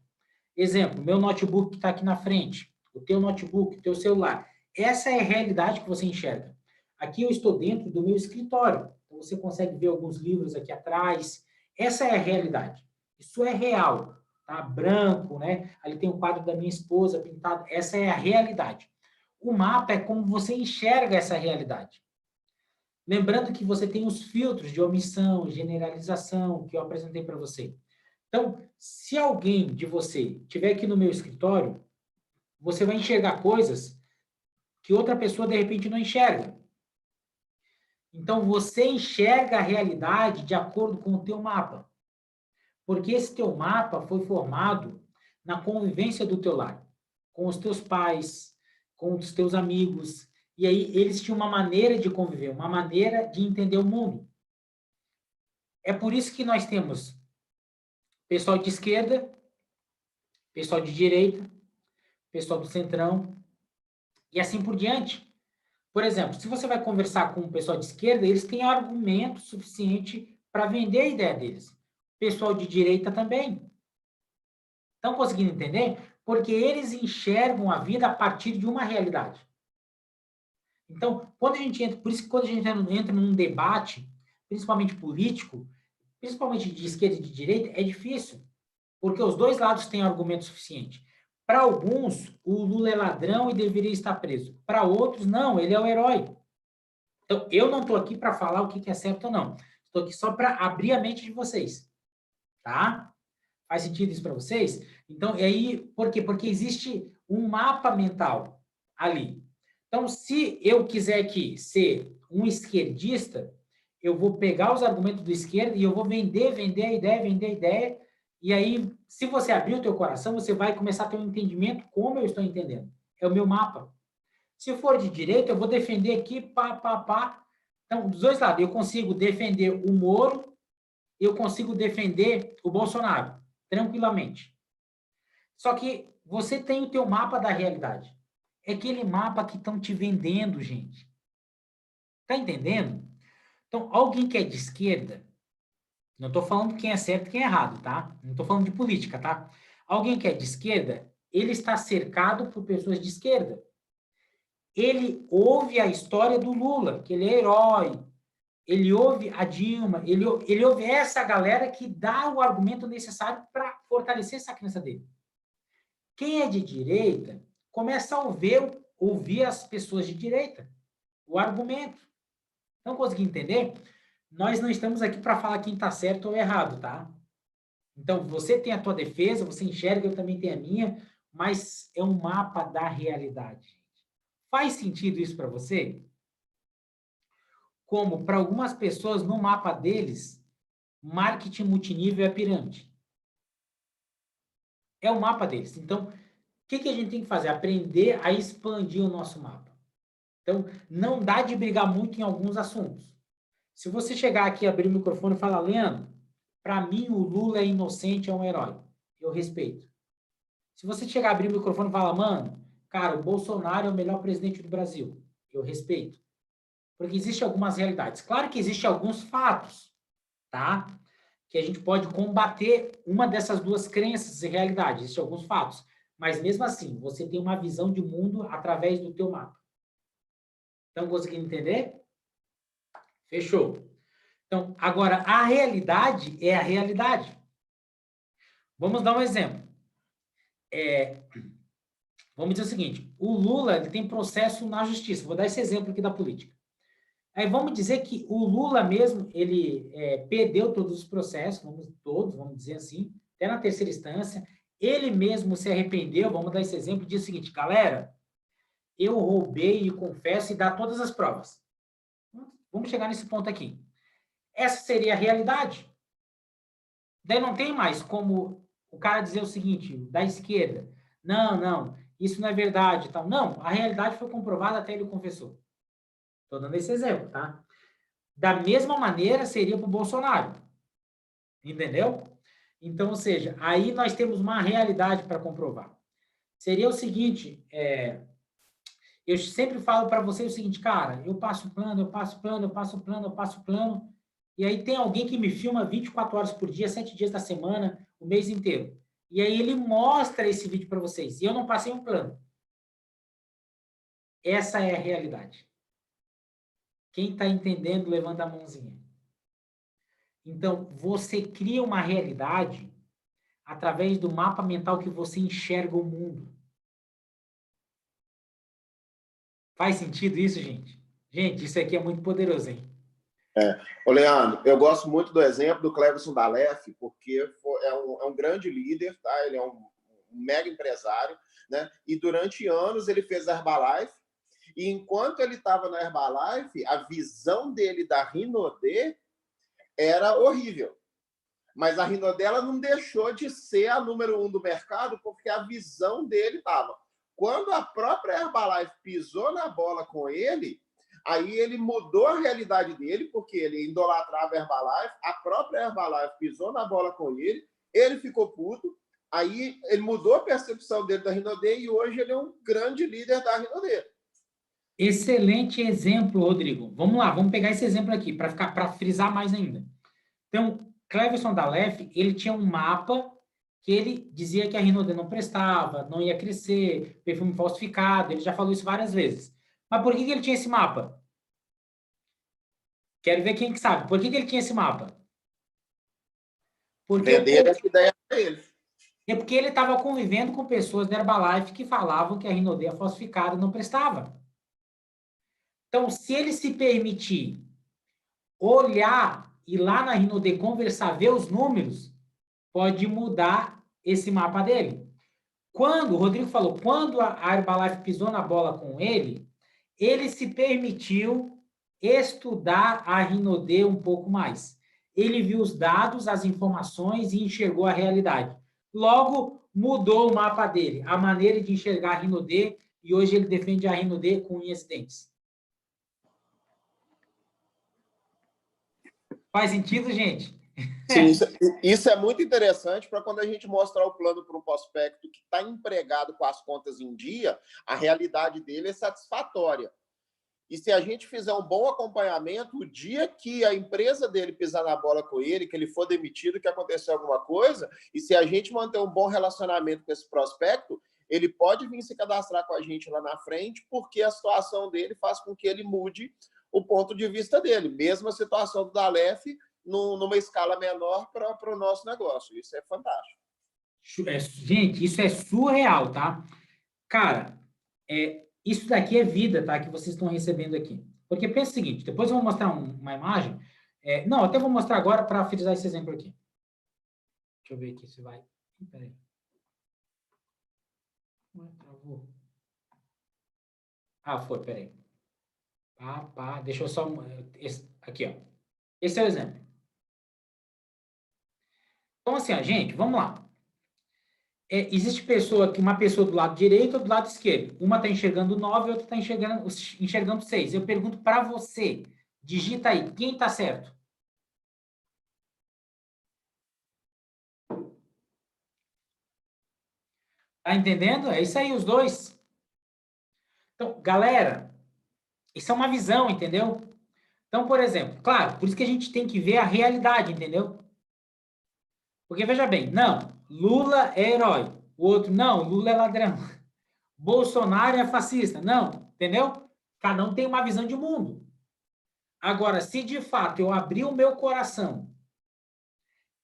Exemplo, meu notebook que está aqui na frente, o teu notebook, o teu celular. Essa é a realidade que você enxerga. Aqui eu estou dentro do meu escritório. Então, você consegue ver alguns livros aqui atrás. Essa é a realidade. Isso é real. Tá? Branco, né? Ali tem um quadro da minha esposa pintado. Essa é a realidade. O mapa é como você enxerga essa realidade. Lembrando que você tem os filtros de omissão, generalização, que eu apresentei para você. Então, se alguém de você estiver aqui no meu escritório, você vai enxergar coisas que outra pessoa, de repente, não enxerga. Então, você enxerga a realidade de acordo com o teu mapa. Porque esse teu mapa foi formado na convivência do teu lar, com os teus pais, com os teus amigos. E aí, eles tinham uma maneira de conviver, uma maneira de entender o mundo. É por isso que nós temos pessoal de esquerda, pessoal de direita, pessoal do centrão, e assim por diante. Por exemplo, se você vai conversar com o pessoal de esquerda, eles têm argumento suficiente para vender a ideia deles. Pessoal de direita também. Estão conseguindo entender? Porque eles enxergam a vida a partir de uma realidade. Então, quando a gente entra, por isso que quando a gente entra num debate, principalmente político, principalmente de esquerda e de direita, é difícil, porque os dois lados têm argumento suficiente. Para alguns, o Lula é ladrão e deveria estar preso. Para outros, não, ele é o herói. Então, eu não estou aqui para falar o que é certo ou não. Estou aqui só para abrir a mente de vocês. Tá? Faz sentido isso para vocês? Então, e aí, por quê? Porque existe um mapa mental ali. Então, se eu quiser aqui ser um esquerdista, eu vou pegar os argumentos do esquerdo e eu vou vender a ideia, e aí, se você abrir o teu coração, você vai começar a ter um entendimento como eu estou entendendo. É o meu mapa. Se for de direita, eu vou defender aqui, pá. Então, dos dois lados, eu consigo defender o Moro, eu consigo defender o Bolsonaro, tranquilamente. Só que você tem o teu mapa da realidade. É aquele mapa que estão te vendendo, gente. Tá entendendo? Então, alguém que é de esquerda, não estou falando quem é certo e quem é errado, tá? Não estou falando de política, tá? Alguém que é de esquerda, ele está cercado por pessoas de esquerda. Ele ouve a história do Lula, que ele é herói. Ele ouve a Dilma, ele ouve essa galera que dá o argumento necessário para fortalecer essa crença dele. Quem é de direita começa a ouvir as pessoas de direita, o argumento. Não consegui entender? Nós não estamos aqui para falar quem está certo ou errado, tá? Então, você tem a tua defesa, você enxerga, eu também tenho a minha, mas é um mapa da realidade. Faz sentido isso para você? Como, para algumas pessoas, no mapa deles, marketing multinível é a pirâmide. É o mapa deles. Então, o que a gente tem que fazer? Aprender a expandir o nosso mapa. Então, não dá de brigar muito em alguns assuntos. Se você chegar aqui, abrir o microfone e falar, Leandro, para mim o Lula é inocente, é um herói. Eu respeito. Se você chegar, abrir o microfone e falar, mano, cara, o Bolsonaro é o melhor presidente do Brasil. Eu respeito. Porque existem algumas realidades. Claro que existem alguns fatos, tá? Que a gente pode combater uma dessas duas crenças e realidades. Existem alguns fatos. Mas mesmo assim, você tem uma visão de mundo através do teu mapa. Então, conseguindo entender? Fechou. Então, agora, a realidade é a realidade. Vamos dar um exemplo. Vamos dizer o seguinte, o Lula ele tem processo na justiça. Vou dar esse exemplo aqui da política. Aí vamos dizer que o Lula mesmo, ele perdeu todos os processos, vamos dizer assim, até na terceira instância. Ele mesmo se arrependeu, vamos dar esse exemplo, diz o seguinte, galera, eu roubei e confesso e dá todas as provas. Vamos chegar nesse ponto aqui. Essa seria a realidade. Daí não tem mais como o cara dizer o seguinte, da esquerda, não, isso não é verdade. Tal. Não, a realidade foi comprovada até ele confessou. Estou dando esse exemplo, tá? Da mesma maneira seria para o Bolsonaro. Entendeu? Então, ou seja, aí nós temos uma realidade para comprovar. Seria o seguinte, eu sempre falo para você o seguinte, cara, eu passo plano, e aí tem alguém que me filma 24 horas por dia, 7 dias da semana, o mês inteiro. E aí ele mostra esse vídeo para vocês. E eu não passei um plano. Essa é a realidade. Quem está entendendo, levanta a mãozinha. Então, você cria uma realidade através do mapa mental que você enxerga o mundo. Faz sentido isso, gente? Gente, isso aqui é muito poderoso, hein? Ô, Leandro, eu gosto muito do exemplo do Cleverson Dalef, porque é um grande líder, tá? Ele é um mega empresário, né? E durante anos ele fez Herbalife, e enquanto ele estava na Herbalife, a visão dele da Rinodê era horrível. Mas a Rinodê ela não deixou de ser a número 1 do mercado, porque a visão dele estava. Quando a própria Herbalife pisou na bola com ele, aí ele mudou a realidade dele, porque ele idolatrava a Herbalife, a própria Herbalife pisou na bola com ele ficou puto, aí ele mudou a percepção dele da Rinodê e hoje ele é um grande líder da Rinodê. Excelente exemplo, Rodrigo. Vamos lá, vamos pegar esse exemplo aqui, para frisar mais ainda. Então, Cleverson Dalef, ele tinha um mapa que ele dizia que a Rinodê não prestava, não ia crescer, perfume falsificado, ele já falou isso várias vezes. Mas por que ele tinha esse mapa? Quero ver quem que sabe. Por que ele tinha esse mapa? Vender essa ideia para ele. É porque ele estava convivendo com pessoas da Herbalife que falavam que a Rinodê falsificada não prestava. Então, se ele se permitir olhar, ir lá na Rinodê conversar, ver os números, pode mudar esse mapa dele. Quando, o Rodrigo falou, quando a Herbalife pisou na bola com ele se permitiu estudar a Rinodê um pouco mais. Ele viu os dados, as informações e enxergou a realidade. Logo, mudou o mapa dele, a maneira de enxergar a Rinodê e hoje ele defende a RND com unhas e dentes. Faz sentido, gente? Sim, isso é muito interessante para quando a gente mostrar o plano para um prospecto que está empregado com as contas em dia, a realidade dele é satisfatória. E se a gente fizer um bom acompanhamento, o dia que a empresa dele pisar na bola com ele, que ele for demitido, que acontecer alguma coisa, e se a gente manter um bom relacionamento com esse prospecto, ele pode vir se cadastrar com a gente lá na frente, porque a situação dele faz com que ele mude o ponto de vista dele. Mesmo a situação do Dalef, numa escala menor para o nosso negócio. Isso é fantástico. Gente, isso é surreal, tá? Cara, isso daqui é vida, tá? Que vocês estão recebendo aqui. Porque pensa o seguinte, depois eu vou mostrar uma imagem. Não, até vou mostrar agora para frisar esse exemplo aqui. Deixa eu ver aqui se vai. Peraí. Travou. Ah, foi, peraí. Deixa eu só... aqui, ó. Esse é o exemplo. Então, assim, ó, gente, vamos lá. Existe uma pessoa do lado direito ou do lado esquerdo. Uma está enxergando 9 e outra está enxergando 6. Eu pergunto para você, digita aí, quem está certo? Tá entendendo? É isso aí, os dois. Então, galera, isso é uma visão, entendeu? Então, por exemplo, claro, por isso que a gente tem que ver a realidade, entendeu? Porque, veja bem, não, Lula é herói. O outro, não, Lula é ladrão. Bolsonaro é fascista. Não, entendeu? Cada um tem uma visão de mundo. Agora, se de fato eu abrir o meu coração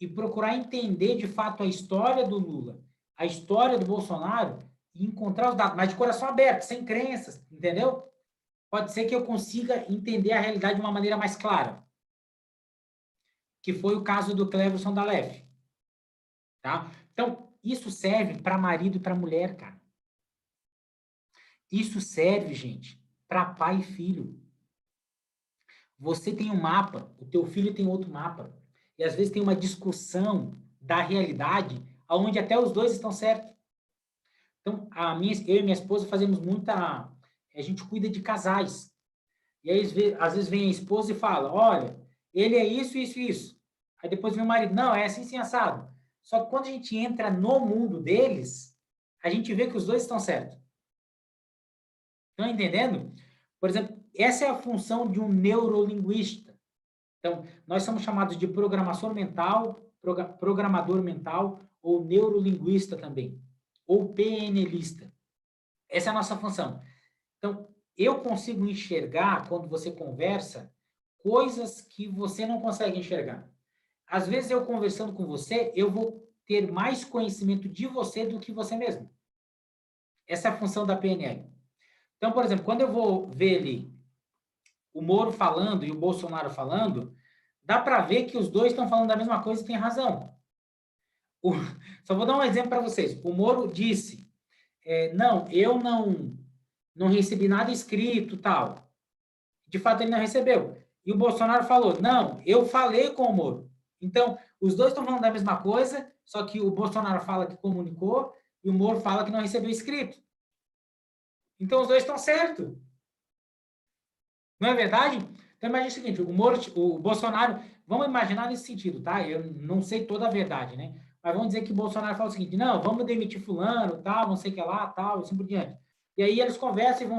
e procurar entender de fato a história do Lula, a história do Bolsonaro, e encontrar os dados, mas de coração aberto, sem crenças, entendeu? Pode ser que eu consiga entender a realidade de uma maneira mais clara. Que foi o caso do Cleverson Dalef. Tá? Então, isso serve para marido e para mulher, cara. Isso serve, gente, para pai e filho. Você tem um mapa, o teu filho tem outro mapa. E às vezes tem uma discussão da realidade, onde até os dois estão certos. Então, eu e minha esposa fazemos muita... A gente cuida de casais. E aí, às vezes vem a esposa e fala, olha, ele é isso, isso e isso. Aí depois vem o marido, não, é assim, assim, assado. Só que quando a gente entra no mundo deles, a gente vê que os dois estão certos. Estão entendendo? Por exemplo, essa é a função de um neurolinguista. Então, nós somos chamados de programador mental ou neurolinguista também, ou PNLista. Essa é a nossa função. Então, eu consigo enxergar, quando você conversa, coisas que você não consegue enxergar. Às vezes, eu conversando com você, eu vou ter mais conhecimento de você do que você mesmo. Essa é a função da PNL. Então, por exemplo, quando eu vou ver ali o Moro falando e o Bolsonaro falando, dá para ver que os dois estão falando da mesma coisa e tem razão. Só vou dar um exemplo para vocês. O Moro disse, não, eu não recebi nada escrito, tal. De fato, ele não recebeu. E o Bolsonaro falou, não, eu falei com o Moro. Então, os dois estão falando da mesma coisa, só que o Bolsonaro fala que comunicou e o Moro fala que não recebeu escrito. Então, os dois estão certos. Não é verdade? Então, imagine o seguinte, o Bolsonaro, vamos imaginar nesse sentido, tá? Eu não sei toda a verdade, né? Mas vamos dizer que o Bolsonaro fala o seguinte, não, vamos demitir fulano, tal, não sei o que lá, tal, e assim por diante. E aí eles conversam e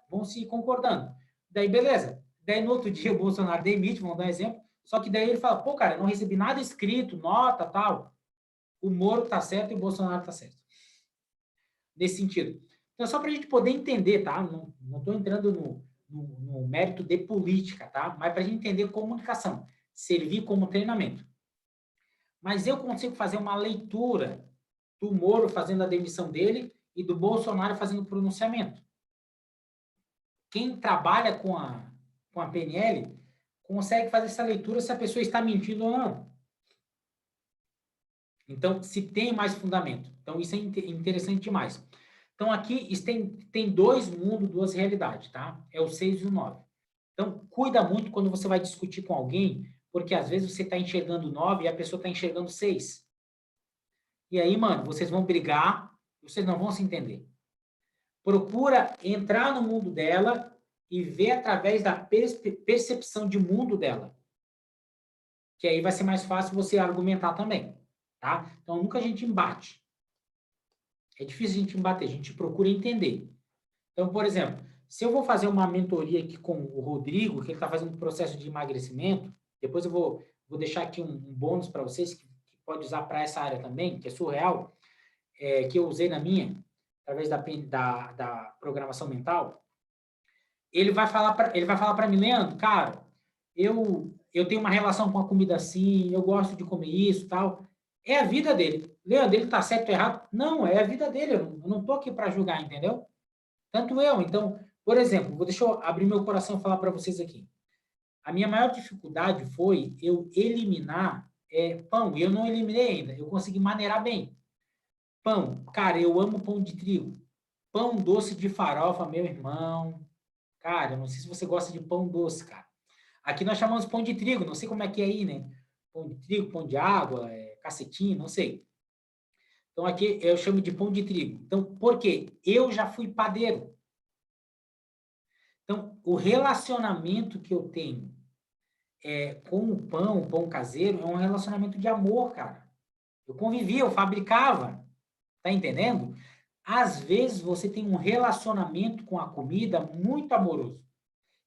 vão se concordando. Daí, beleza. Daí, no outro dia, o Bolsonaro demite, vamos dar um exemplo, só que daí ele fala, pô, cara, eu não recebi nada escrito, nota, tal. O Moro tá certo e o Bolsonaro tá certo. Nesse sentido. Então, só para a gente poder entender, tá? Não estou entrando no mérito de política, tá? Mas para a gente entender comunicação, servir como treinamento. Mas eu consigo fazer uma leitura do Moro fazendo a demissão dele e do Bolsonaro fazendo o pronunciamento. Quem trabalha com a PNL consegue fazer essa leitura se a pessoa está mentindo ou não. Então, se tem mais fundamento. Então, isso é interessante demais. Então, aqui tem dois mundos, duas realidades, tá? É o 6 e o 9. Então, cuida muito quando você vai discutir com alguém, porque às vezes você está enxergando 9 e a pessoa está enxergando 6. E aí, mano, vocês vão brigar, vocês não vão se entender. Procura entrar no mundo dela e ver através da percepção de mundo dela. Que aí vai ser mais fácil você argumentar também, tá? Então, nunca a gente embate. É difícil a gente embater, a gente procura entender. Então, por exemplo, se eu vou fazer uma mentoria aqui com o Rodrigo, que ele está fazendo um processo de emagrecimento, depois eu vou deixar aqui um bônus para vocês, que pode usar para essa área também, que é surreal, que eu usei na minha, através da programação mental. Ele vai falar para mim, Leandro, cara, eu tenho uma relação com a comida assim, eu gosto de comer isso, tal. É a vida dele. Leandro, ele está certo ou errado? Não, é a vida dele. Eu não estou aqui para julgar, entendeu? Tanto eu. Então, por exemplo, deixa eu abrir meu coração e falar para vocês aqui. A minha maior dificuldade foi eu eliminar pão. E eu não eliminei ainda. Eu consegui maneirar bem. Pão. Cara, eu amo pão de trigo. Pão doce de farofa, meu irmão. Cara, eu não sei se você gosta de pão doce, cara. Aqui nós chamamos pão de trigo. Não sei como é que é aí, né? Pão de trigo, pão de água, cacetinho, não sei. Então, aqui eu chamo de pão de trigo. Então, por quê? Eu já fui padeiro. Então, o relacionamento que eu tenho com o pão caseiro, é um relacionamento de amor, cara. Eu convivia, eu fabricava. Tá entendendo? Às vezes, você tem um relacionamento com a comida muito amoroso.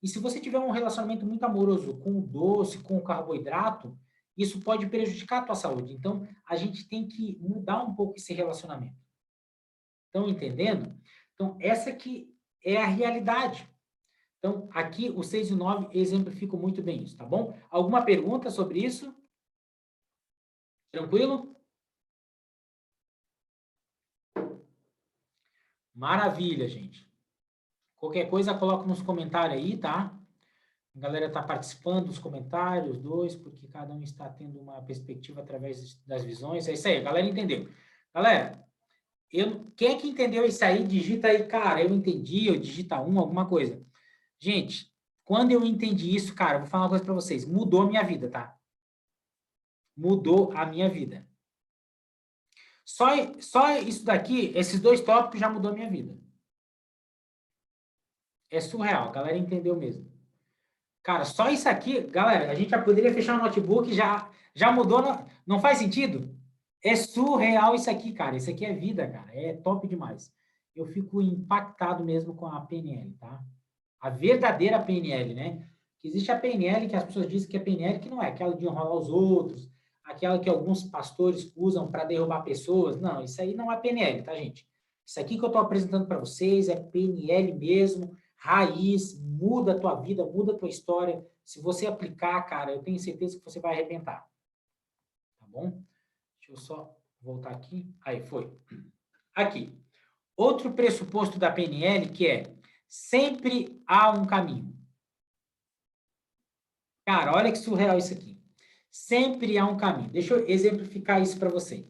E se você tiver um relacionamento muito amoroso com o doce, com o carboidrato, isso pode prejudicar a tua saúde. Então, a gente tem que mudar um pouco esse relacionamento. Estão entendendo? Então, essa aqui é a realidade. Então, aqui, o 6 e o 9 exemplificam muito bem isso, tá bom? Alguma pergunta sobre isso? Tranquilo? Maravilha, gente. Qualquer coisa, coloca nos comentários aí, tá? A galera está participando dos comentários, porque cada um está tendo uma perspectiva através das visões. É isso aí, a galera entendeu. Galera, quem é que entendeu isso aí, digita aí, cara, eu entendi, ou digita alguma coisa. Gente, quando eu entendi isso, cara, vou falar uma coisa para vocês, mudou a minha vida, tá? Mudou a minha vida. Só isso daqui, esses 2 tópicos já mudou a minha vida. É surreal, a galera entendeu mesmo. Cara, só isso aqui, galera, a gente já poderia fechar o notebook, já mudou, não faz sentido? É surreal isso aqui, cara. Isso aqui é vida, cara. É top demais. Eu fico impactado mesmo com a PNL, tá? A verdadeira PNL, né? Que existe a PNL que as pessoas dizem que é PNL, que não é. Aquela de enrolar os outros, aquela que alguns pastores usam para derrubar pessoas. Não, isso aí não é PNL, tá, gente? Isso aqui que eu estou apresentando para vocês é PNL mesmo, raiz, muda a tua vida, muda a tua história. Se você aplicar, cara, eu tenho certeza que você vai arrebentar. Tá bom? Deixa eu só voltar aqui. Aí, foi. Aqui. Outro pressuposto da PNL que é sempre há um caminho. Cara, olha que surreal isso aqui. Sempre há um caminho. Deixa eu exemplificar isso para você.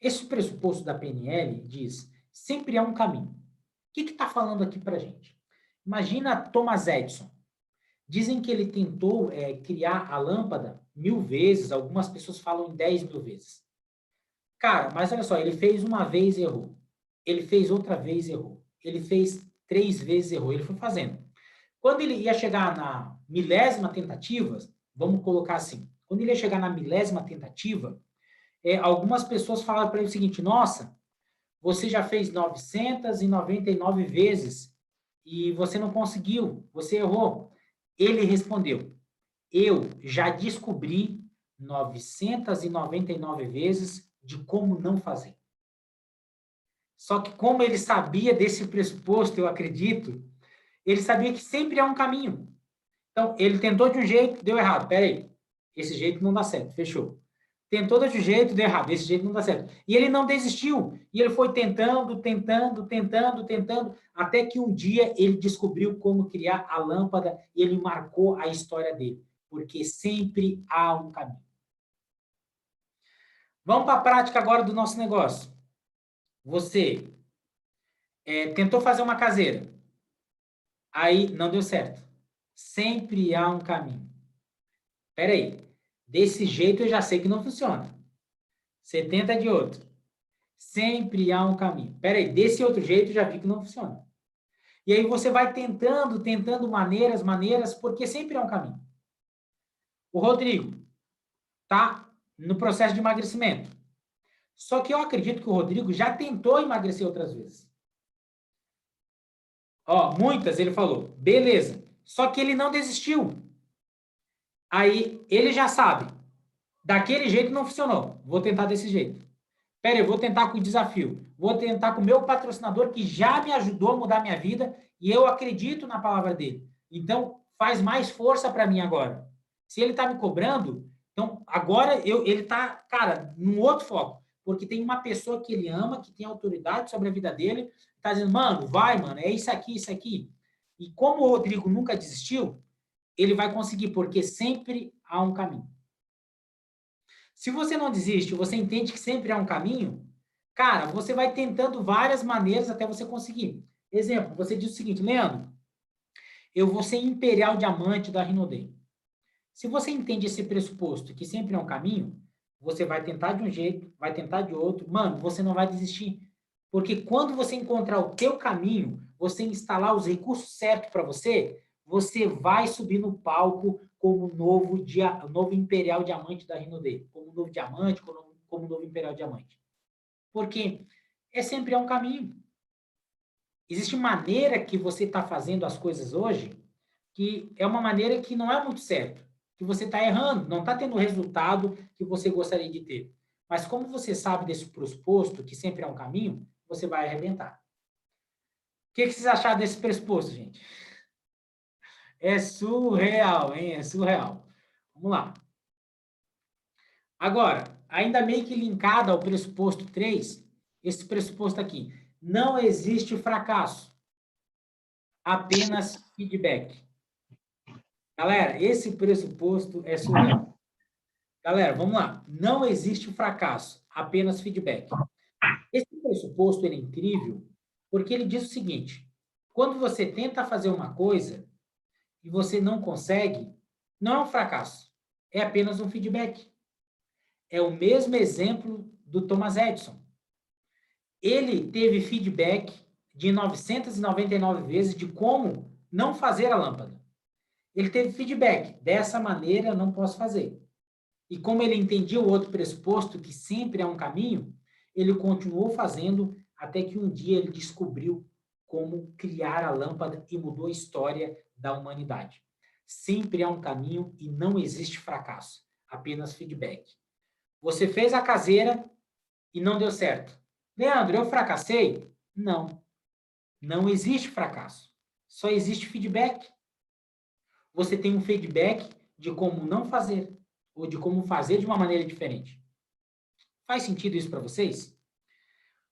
Esse pressuposto da PNL diz, sempre há um caminho. O que está falando aqui para a gente? Imagina Thomas Edison. Dizem que ele tentou criar a lâmpada 1000 vezes, algumas pessoas falam em 10.000 vezes. Cara, mas olha só, ele fez uma vez e errou. Ele fez outra vez e errou. Ele fez 3 vezes e errou. Ele foi fazendo. Quando ele ia chegar na 1000ª tentativa, vamos colocar assim, quando ele ia chegar na 1000ª tentativa, algumas pessoas falaram para ele o seguinte, nossa, você já fez 999 vezes e você não conseguiu, você errou. Ele respondeu, eu já descobri 999 vezes de como não fazer. Só que como ele sabia desse pressuposto, eu acredito, ele sabia que sempre há um caminho. Então, ele tentou de um jeito, deu errado. Peraí, esse jeito não dá certo, fechou. Tentou de outro jeito, deu errado, esse jeito não dá certo. E ele não desistiu. E ele foi tentando, até que um dia ele descobriu como criar a lâmpada e ele marcou a história dele. Porque sempre há um caminho. Vamos para a prática agora do nosso negócio. Você tentou fazer uma caseira. Aí não deu certo. Sempre há um caminho. Espera aí. Desse jeito eu já sei que não funciona. Você tenta de outro. Sempre há um caminho. Espera aí, desse outro jeito já vi que não funciona. E aí você vai tentando maneiras, porque sempre há um caminho. O Rodrigo tá no processo de emagrecimento. Só que eu acredito que o Rodrigo já tentou emagrecer outras vezes. Ó, muitas, ele falou. Beleza. Só que ele não desistiu. Aí, ele já sabe. Daquele jeito não funcionou. Vou tentar desse jeito. Pera aí, eu vou tentar com o desafio. Vou tentar com o meu patrocinador, que já me ajudou a mudar minha vida, e eu acredito na palavra dele. Então, faz mais força para mim agora. Se ele está me cobrando, então, agora ele está, cara, num outro foco. Porque tem uma pessoa que ele ama, que tem autoridade sobre a vida dele, está dizendo, mano, vai, mano, é isso aqui, isso aqui. E como o Rodrigo nunca desistiu, ele vai conseguir, porque sempre há um caminho. Se você não desiste, você entende que sempre há um caminho, cara, você vai tentando várias maneiras até você conseguir. Exemplo, você diz o seguinte, Leandro, eu vou ser imperial diamante da Rinodem. Se você entende esse pressuposto, que sempre é um caminho, você vai tentar de um jeito, vai tentar de outro, mano, você não vai desistir. Porque quando você encontrar o teu caminho, você instalar os recursos certos para você, você vai subir no palco como novo imperial diamante da Rinodem, como novo diamante, como novo imperial diamante. Porque sempre é um caminho. Existe maneira que você está fazendo as coisas hoje que é uma maneira que não é muito certa, que você está errando, não está tendo o resultado que você gostaria de ter. Mas como você sabe desse pressuposto, que sempre é um caminho, você vai arrebentar. O que vocês acharam desse pressuposto, gente? É surreal, hein? É surreal. Vamos lá. Agora, ainda meio que linkado ao pressuposto 3, esse pressuposto aqui. Não existe fracasso, apenas feedback. Galera, esse pressuposto é surreal. Galera, vamos lá. Não existe fracasso, apenas feedback. Esse pressuposto ele é incrível porque ele diz o seguinte, quando você tenta fazer uma coisa e você não consegue, não é um fracasso, é apenas um feedback. É o mesmo exemplo do Thomas Edison. Ele teve feedback de 999 vezes de como não fazer a lâmpada. Ele teve feedback. Dessa maneira, eu não posso fazer. E como ele entendia o outro pressuposto, que sempre é um caminho, ele continuou fazendo até que um dia ele descobriu como criar a lâmpada e mudou a história da humanidade. Sempre há um caminho e não existe fracasso, apenas feedback. Você fez a caseira e não deu certo. Leandro, eu fracassei? Não. Não existe fracasso. Só existe feedback. Você tem um feedback de como não fazer, ou de como fazer de uma maneira diferente. Faz sentido isso para vocês?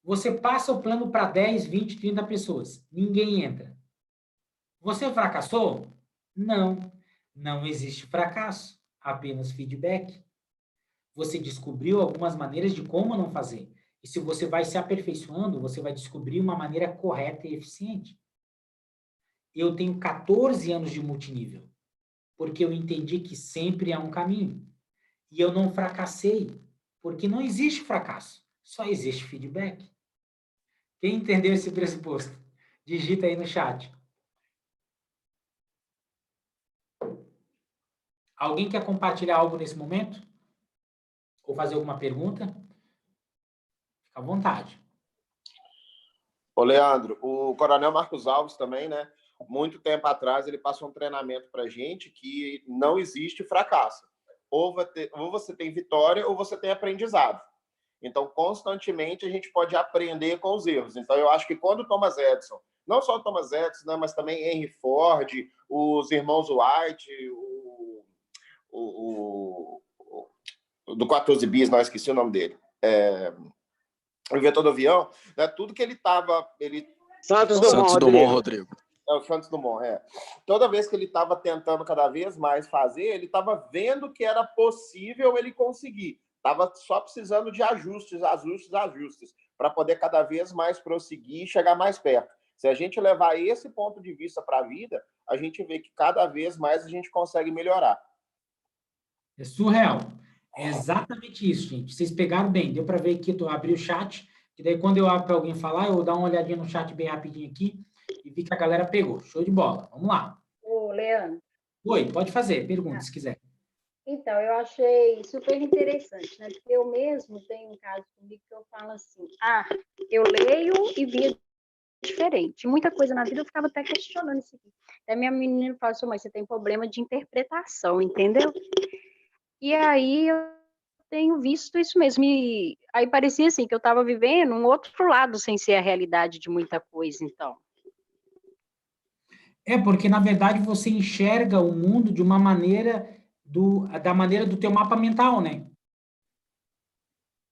Você passa o plano para 10, 20, 30 pessoas. Ninguém entra. Você fracassou? Não. Não existe fracasso, apenas feedback. Você descobriu algumas maneiras de como não fazer. E se você vai se aperfeiçoando, você vai descobrir uma maneira correta e eficiente. Eu tenho 14 anos de multinível, porque eu entendi que sempre há um caminho. E eu não fracassei, porque não existe fracasso, só existe feedback. Quem entendeu esse pressuposto? Digita aí no chat. Alguém quer compartilhar algo nesse momento? Ou fazer alguma pergunta? Fica à vontade. Ô, Leandro, o Coronel Marcos Alves também, né? Muito tempo atrás, ele passou um treinamento para a gente que não existe fracasso. Ou você tem vitória ou você tem aprendizado. Então, constantemente, a gente pode aprender com os erros. Então, eu acho que quando o Thomas Edison, não só o Thomas Edison, né, mas também Henry Ford, os irmãos White, do 14 bis, não esqueci o nome dele, o inventor do avião, né, tudo que ele estava... Santos Dumont, Rodrigo. O Santos Dumont, Toda vez que ele estava tentando cada vez mais fazer, ele estava vendo que era possível ele conseguir. Estava só precisando de ajustes, para poder cada vez mais prosseguir e chegar mais perto. Se a gente levar esse ponto de vista para a vida, a gente vê que cada vez mais a gente consegue melhorar. É surreal. É exatamente isso, gente. Vocês pegaram bem. Deu para ver aqui, eu abri o chat, Que daí, quando eu abro para alguém falar, eu vou dar uma olhadinha no chat bem rapidinho aqui e vi que a galera pegou. Show de bola. Vamos lá. Ô, Leandro. Oi, pode fazer. Pergunta, se quiser. Então, eu achei super interessante, né? Porque eu mesmo tenho um caso comigo que eu falo assim, eu leio e via diferente. Muita coisa na vida eu ficava até questionando isso aqui. Até minha menina falou assim, mas você tem problema de interpretação, entendeu? E aí eu tenho visto isso mesmo. E aí parecia assim que eu estava vivendo um outro lado sem ser a realidade de muita coisa, então. Porque, na verdade, você enxerga o mundo de uma maneira da maneira do teu mapa mental, né?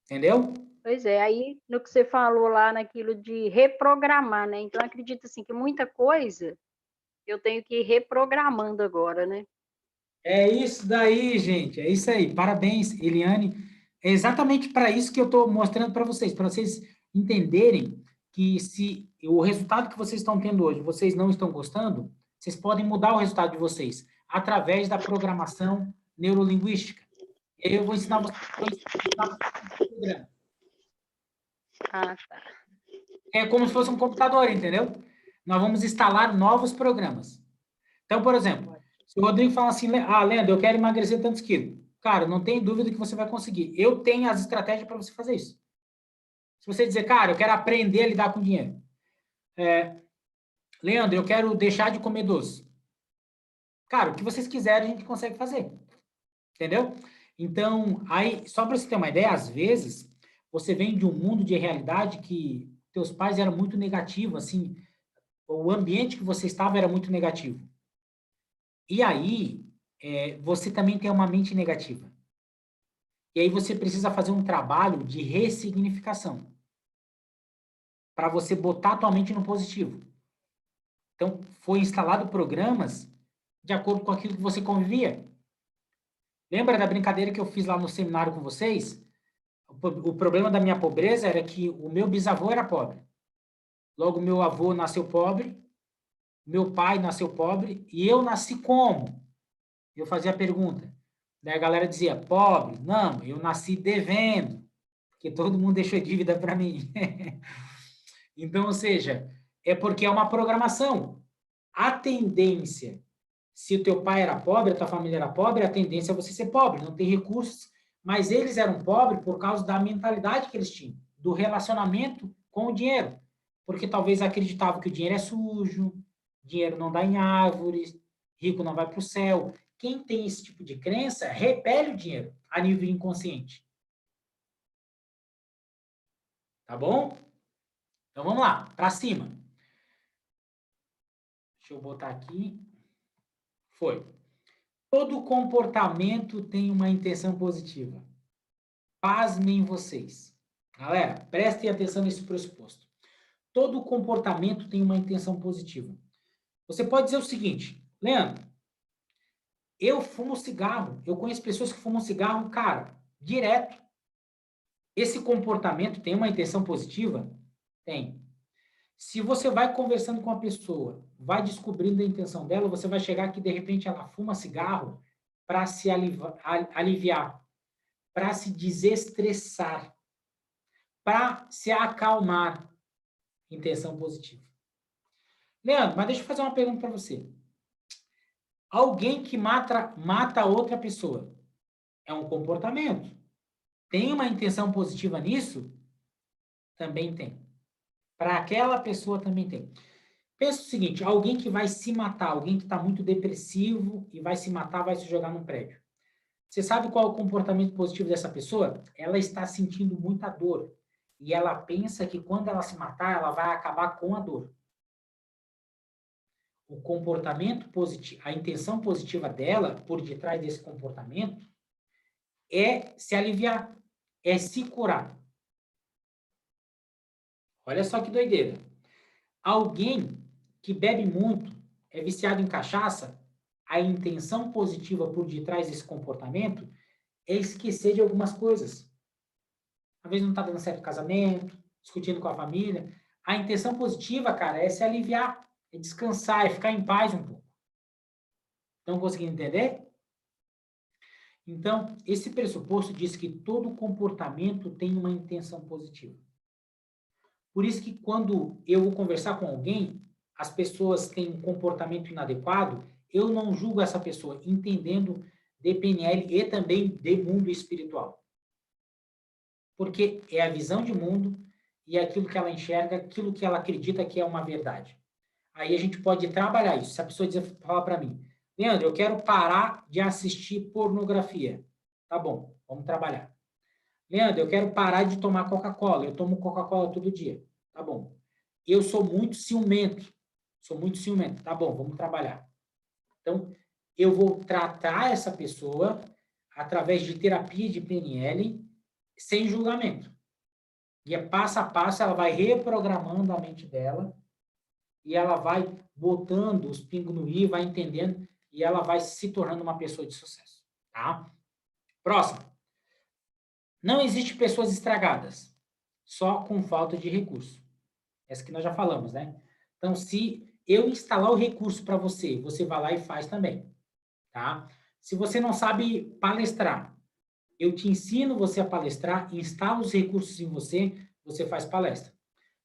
Entendeu? Pois é, aí no que você falou lá naquilo de reprogramar, né? Então, eu acredito assim que muita coisa eu tenho que ir reprogramando agora, né? É isso daí, gente. É isso aí. Parabéns, Eliane. É exatamente para isso que eu estou mostrando para vocês entenderem que se o resultado que vocês estão tendo hoje, vocês não estão gostando, vocês podem mudar o resultado de vocês através da programação neurolinguística. Eu vou ensinar vocês a programa. Tá. É como se fosse um computador, entendeu? Nós vamos instalar novos programas. Então, por exemplo, se o Rodrigo fala assim, Leandro, eu quero emagrecer tantos quilos. Cara, não tem dúvida que você vai conseguir. Eu tenho as estratégias para você fazer isso. Se você dizer, cara, eu quero aprender a lidar com dinheiro. Leandro, eu quero deixar de comer doce. Cara, o que vocês quiserem, a gente consegue fazer. Entendeu? Então, aí, só para você ter uma ideia, às vezes, você vem de um mundo de realidade que teus pais eram muito negativos, assim, o ambiente que você estava era muito negativo. E aí, você também tem uma mente negativa. E aí você precisa fazer um trabalho de ressignificação para você botar a tua mente no positivo. Então, foi instalado programas de acordo com aquilo que você convivia. Lembra da brincadeira que eu fiz lá no seminário com vocês? O problema da minha pobreza era que o meu bisavô era pobre. Logo, meu avô nasceu pobre, meu pai nasceu pobre, e eu nasci como? Eu fazia a pergunta. Daí a galera dizia, pobre? Não, eu nasci devendo, porque todo mundo deixou dívida para mim. Então, ou seja, é porque é uma programação. A tendência, se o teu pai era pobre, a tua família era pobre, a tendência é você ser pobre, não ter recursos. Mas eles eram pobres por causa da mentalidade que eles tinham, do relacionamento com o dinheiro. Porque talvez acreditavam que o dinheiro é sujo, dinheiro não dá em árvores, rico não vai para o céu. Quem tem esse tipo de crença repele o dinheiro a nível inconsciente. Tá bom? Então vamos lá, para cima. Deixa eu botar aqui. Foi. Todo comportamento tem uma intenção positiva. Pasmem vocês. Galera, prestem atenção nesse pressuposto. Todo comportamento tem uma intenção positiva. Você pode dizer o seguinte, Leandro, eu fumo cigarro, eu conheço pessoas que fumam cigarro, cara, direto. Esse comportamento tem uma intenção positiva? Tem. Se você vai conversando com a pessoa, vai descobrindo a intenção dela, você vai chegar que, de repente, ela fuma cigarro para se aliviar, para se desestressar, para se acalmar. Intenção positiva. Leandro, mas deixa eu fazer uma pergunta para você. Alguém que mata outra pessoa é um comportamento. Tem uma intenção positiva nisso? Também tem. Para aquela pessoa também tem. Pensa o seguinte, alguém que vai se matar, alguém que está muito depressivo e vai se matar, vai se jogar num prédio. Você sabe qual é o comportamento positivo dessa pessoa? Ela está sentindo muita dor. E ela pensa que quando ela se matar, ela vai acabar com a dor. O comportamento positivo, a intenção positiva dela, por detrás desse comportamento, é se aliviar, é se curar. Olha só que doideira. Alguém que bebe muito, é viciado em cachaça, a intenção positiva por detrás desse comportamento é esquecer de algumas coisas. Às vezes não está dando certo o casamento, discutindo com a família. A intenção positiva, cara, é se aliviar, é descansar, é ficar em paz um pouco. Estão conseguindo entender? Então, esse pressuposto diz que todo comportamento tem uma intenção positiva. Por isso que quando eu vou conversar com alguém, as pessoas têm um comportamento inadequado, eu não julgo essa pessoa, entendendo de PNL e também de mundo espiritual. Porque é a visão de mundo e é aquilo que ela enxerga, aquilo que ela acredita que é uma verdade. Aí a gente pode trabalhar isso. Se a pessoa falar para mim, Leandro, eu quero parar de assistir pornografia. Tá bom, vamos trabalhar. Leandro, eu quero parar de tomar Coca-Cola. Eu tomo Coca-Cola todo dia. Tá bom. Eu sou muito ciumento. Tá bom, vamos trabalhar. Então, eu vou tratar essa pessoa através de terapia de PNL sem julgamento. E é passo a passo, ela vai reprogramando a mente dela e ela vai botando os pingos no i, vai entendendo e ela vai se tornando uma pessoa de sucesso, tá? Próximo. Não existe pessoas estragadas, só com falta de recurso. Essa que nós já falamos, né? Então, se eu instalar o recurso para você, você vai lá e faz também, tá? Se você não sabe palestrar, eu te ensino você a palestrar, instalo os recursos em você, você faz palestra.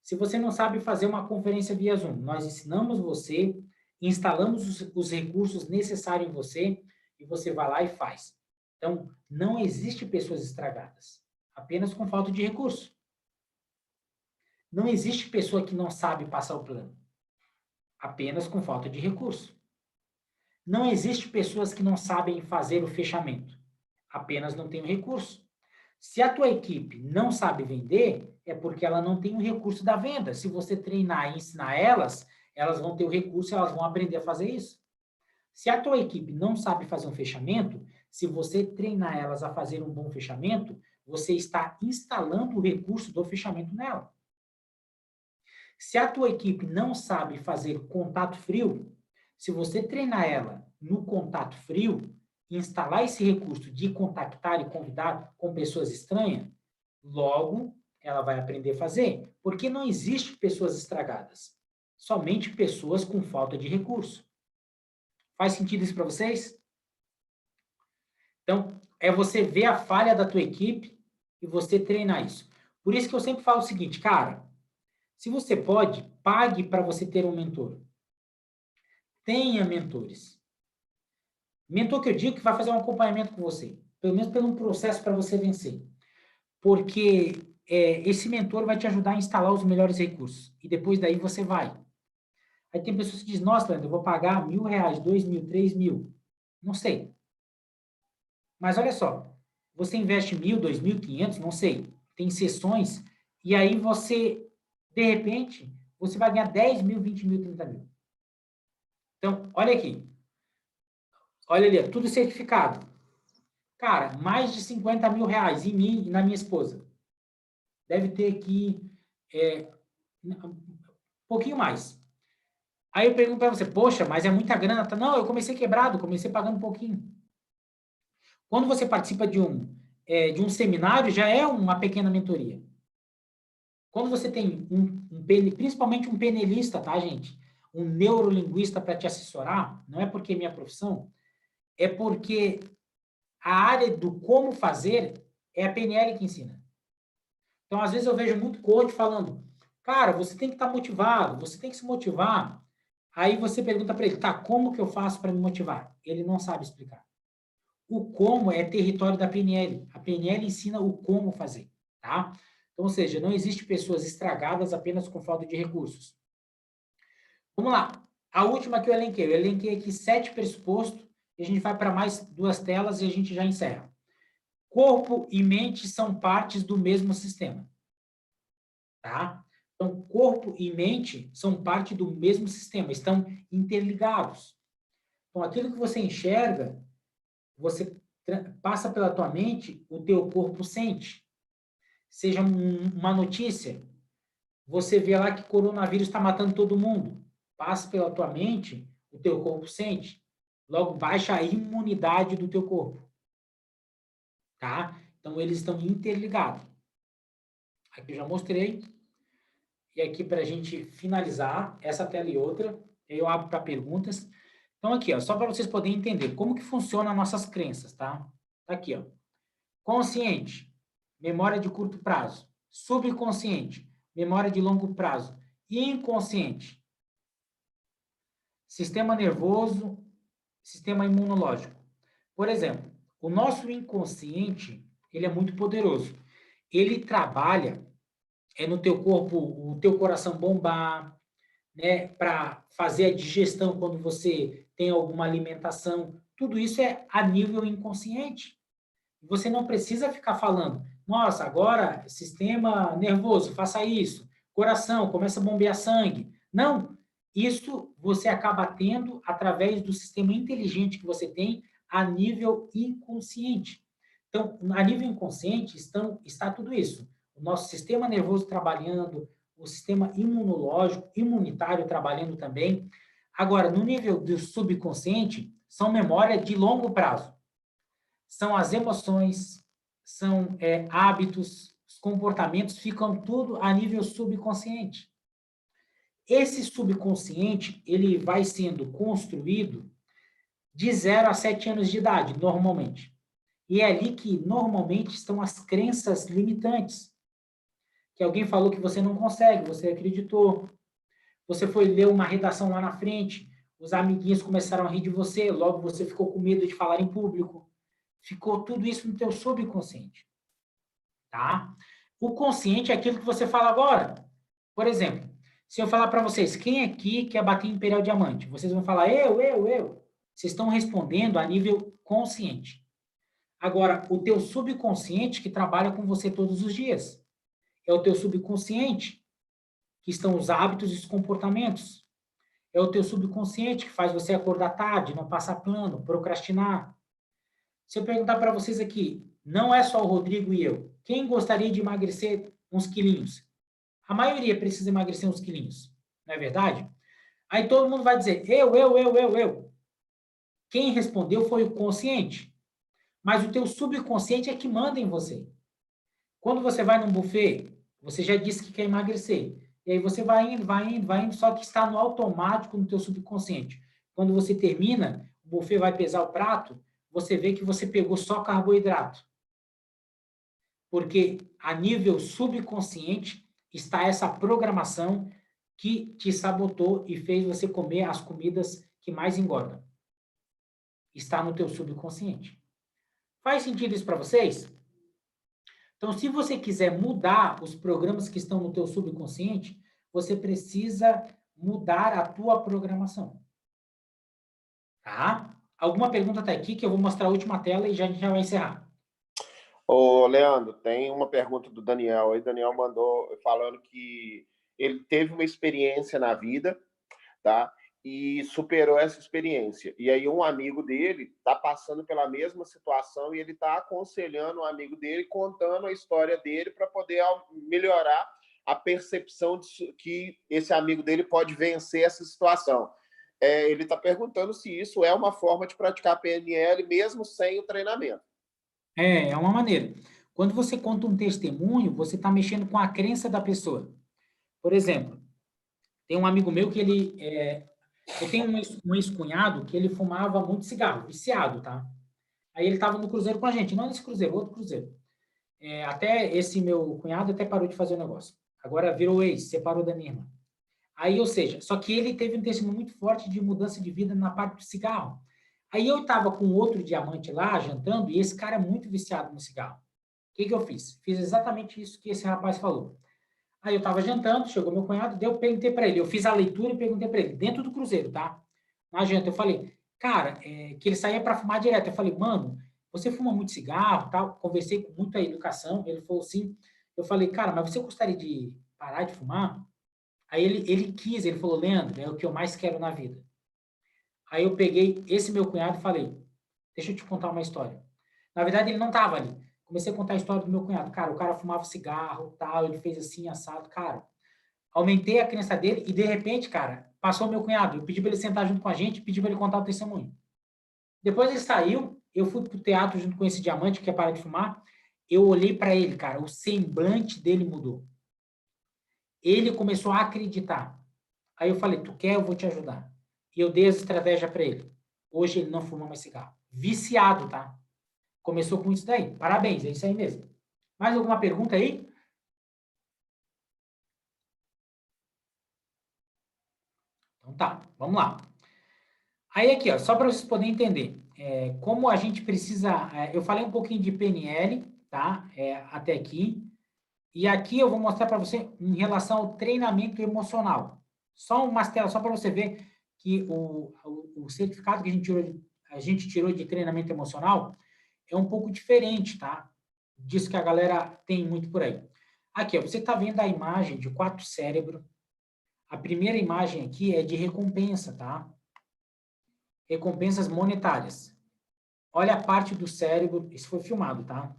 Se você não sabe fazer uma conferência via Zoom, nós ensinamos você, instalamos os recursos necessários em você e você vai lá e faz. Então, não existe pessoas estragadas, apenas com falta de recurso. Não existe pessoa que não sabe passar o plano, apenas com falta de recurso. Não existe pessoas que não sabem fazer o fechamento, apenas não tem o recurso. Se a tua equipe não sabe vender, é porque ela não tem o recurso da venda. Se você treinar e ensinar elas, elas vão ter o recurso e elas vão aprender a fazer isso. Se a tua equipe não sabe fazer um fechamento, se você treinar elas a fazer um bom fechamento, você está instalando o recurso do fechamento nela. Se a tua equipe não sabe fazer contato frio, se você treinar ela no contato frio, instalar esse recurso de contactar e convidar com pessoas estranhas, logo ela vai aprender a fazer. Porque não existe pessoas estragadas, somente pessoas com falta de recurso. Faz sentido isso para vocês? Então, é você ver a falha da tua equipe e você treinar isso. Por isso que eu sempre falo o seguinte, cara, se você pode, pague para você ter um mentor. Tenha mentores. Mentor que eu digo que vai fazer um acompanhamento com você, pelo menos pelo um processo para você vencer. Porque esse mentor vai te ajudar a instalar os melhores recursos. E depois daí você vai. Aí tem pessoas que dizem, nossa, Leandro, eu vou pagar R$1.000, R$2.000, R$3.000. Não sei. Mas olha só, você investe 1.000, 2.000, 500, não sei. Tem sessões, e aí você, de repente, você vai ganhar 10.000, 20.000, 30.000. Então, olha aqui. Olha ali, tudo certificado. Cara, mais de R$50.000 em mim e na minha esposa. Deve ter aqui um pouquinho mais. Aí eu pergunto para você, poxa, mas é muita grana. Não, eu comecei quebrado, comecei pagando um pouquinho. Quando você participa de um seminário, já é uma pequena mentoria. Quando você tem principalmente um PNLista, tá, gente? Um neurolinguista para te assessorar, não é porque é minha profissão, é porque a área do como fazer é a PNL que ensina. Então, às vezes eu vejo muito coach falando, cara, você tem que estar motivado, você tem que se motivar. Aí você pergunta para ele, tá, como que eu faço para me motivar? Ele não sabe explicar. O como é território da PNL. A PNL ensina o como fazer, tá? Então, ou seja, não existe pessoas estragadas apenas com falta de recursos. Vamos lá. A última que eu elenquei aqui 7 pressupostos, e a gente vai para mais 2 telas e a gente já encerra. Corpo e mente são partes do mesmo sistema. Tá? Então, corpo e mente são parte do mesmo sistema, estão interligados. Então, aquilo que você enxerga, você passa pela tua mente, o teu corpo sente. Seja uma notícia, você vê lá que coronavírus está matando todo mundo. Passa pela tua mente, o teu corpo sente. Logo, baixa a imunidade do teu corpo. Tá? Então, eles estão interligados. Aqui eu já mostrei. E aqui, para a gente finalizar, essa tela e outra, eu abro para perguntas. Então, aqui, ó, só para vocês poderem entender como que funcionam nossas crenças, tá? Tá aqui, ó. Consciente, memória de curto prazo. Subconsciente, memória de longo prazo, inconsciente, sistema nervoso, sistema imunológico. Por exemplo, o nosso inconsciente, ele é muito poderoso. Ele trabalha no teu corpo, o teu coração bombar, né, para fazer a digestão quando você tem alguma alimentação. Tudo isso é a nível inconsciente. Você não precisa ficar falando, nossa, agora sistema nervoso, faça isso. Coração, começa a bombear sangue. Não, isso você acaba tendo através do sistema inteligente que você tem a nível inconsciente. Então, a nível inconsciente está tudo isso. O nosso sistema nervoso trabalhando, o sistema imunológico, imunitário trabalhando também. Agora, no nível do subconsciente, são memórias de longo prazo. São as emoções, são hábitos, os comportamentos, ficam tudo a nível subconsciente. Esse subconsciente, ele vai sendo construído de 0 a 7 anos de idade, normalmente. E é ali que, normalmente, estão as crenças limitantes. Que alguém falou que você não consegue, você acreditou. Você foi ler uma redação lá na frente, os amiguinhos começaram a rir de você, logo você ficou com medo de falar em público. Ficou tudo isso no teu subconsciente. Tá? O consciente é aquilo que você fala agora. Por exemplo, se eu falar para vocês, quem aqui quer bater em Imperial Diamante? Vocês vão falar, eu. Vocês estão respondendo a nível consciente. Agora, o teu subconsciente que trabalha com você todos os dias. É o teu subconsciente que estão os hábitos e os comportamentos. É o teu subconsciente que faz você acordar tarde, não passar plano, procrastinar. Se eu perguntar para vocês aqui, não é só o Rodrigo e eu. Quem gostaria de emagrecer uns quilinhos? A maioria precisa emagrecer uns quilinhos, não é verdade? Aí todo mundo vai dizer, eu. Quem respondeu foi o consciente. Mas o teu subconsciente é que manda em você. Quando você vai num buffet, você já disse que quer emagrecer. E aí você vai indo, só que está no automático no teu subconsciente. Quando você termina, o buffet vai pesar o prato, você vê que você pegou só carboidrato. Porque a nível subconsciente está essa programação que te sabotou e fez você comer as comidas que mais engordam. Está no teu subconsciente. Faz sentido isso para vocês? Então, se você quiser mudar os programas que estão no teu subconsciente, você precisa mudar a tua programação. Tá? Alguma pergunta até aqui que eu vou mostrar a última tela e a gente já vai encerrar. Ô, Leandro, tem uma pergunta do Daniel. Aí Daniel mandou falando que ele teve uma experiência na vida, tá? E superou essa experiência. E aí um amigo dele está passando pela mesma situação e ele está aconselhando um amigo dele, contando a história dele para poder melhorar a percepção de que esse amigo dele pode vencer essa situação. Ele está perguntando se isso é uma forma de praticar PNL mesmo sem o treinamento. É uma maneira. Quando você conta um testemunho, você está mexendo com a crença da pessoa. Por exemplo, tem um amigo meu que eu tenho um ex-cunhado que ele fumava muito cigarro, viciado, tá? Aí ele estava no cruzeiro com a gente, não nesse cruzeiro, outro cruzeiro. Até esse meu cunhado até parou de fazer o negócio. Agora virou ex, separou da minha irmã. Aí, ou seja, só que ele teve um testemunho muito forte de mudança de vida na parte do cigarro. Aí eu estava com outro diamante lá, jantando, e esse cara é muito viciado no cigarro. O que eu fiz? Fiz exatamente isso que esse rapaz falou. Aí eu estava jantando, chegou meu cunhado, eu perguntei para ele, eu fiz a leitura e perguntei para ele, dentro do cruzeiro, tá? Na janta, eu falei, cara, que ele saía para fumar direto. Eu falei, mano, você fuma muito cigarro, tal? Conversei com muita educação, ele falou sim. Eu falei, cara, mas você gostaria de parar de fumar? Aí ele falou, Leandro, é o que eu mais quero na vida. Aí eu peguei esse meu cunhado e falei, deixa eu te contar uma história. Na verdade, ele não estava ali. Comecei a contar a história do meu cunhado. Cara, o cara fumava cigarro, tal, ele fez assim, assado. Cara, aumentei a crença dele e, de repente, cara, passou o meu cunhado. Eu pedi para ele sentar junto com a gente, pedi para ele contar o testemunho. Depois ele saiu, eu fui pro teatro junto com esse diamante que quer parar de fumar. Eu olhei para ele, cara, o semblante dele mudou. Ele começou a acreditar. Aí eu falei, tu quer, eu vou te ajudar. E eu dei as estratégias para ele. Hoje ele não fuma mais cigarro. Viciado, tá? Começou com isso daí. Parabéns, é isso aí mesmo. Mais alguma pergunta aí? tá, vamos lá. Aí aqui, ó, só para vocês poderem entender, como a gente precisa... eu falei um pouquinho de PNL, tá? Até aqui. E aqui eu vou mostrar para você em relação ao treinamento emocional. Só umas telas, só para você ver que o certificado que a gente tirou de treinamento emocional é um pouco diferente, tá? Disso que a galera tem muito por aí. Aqui, ó, você está vendo a imagem de 4 cérebros. A primeira imagem aqui é de recompensa, tá? Recompensas monetárias. Olha a parte do cérebro, isso foi filmado, tá?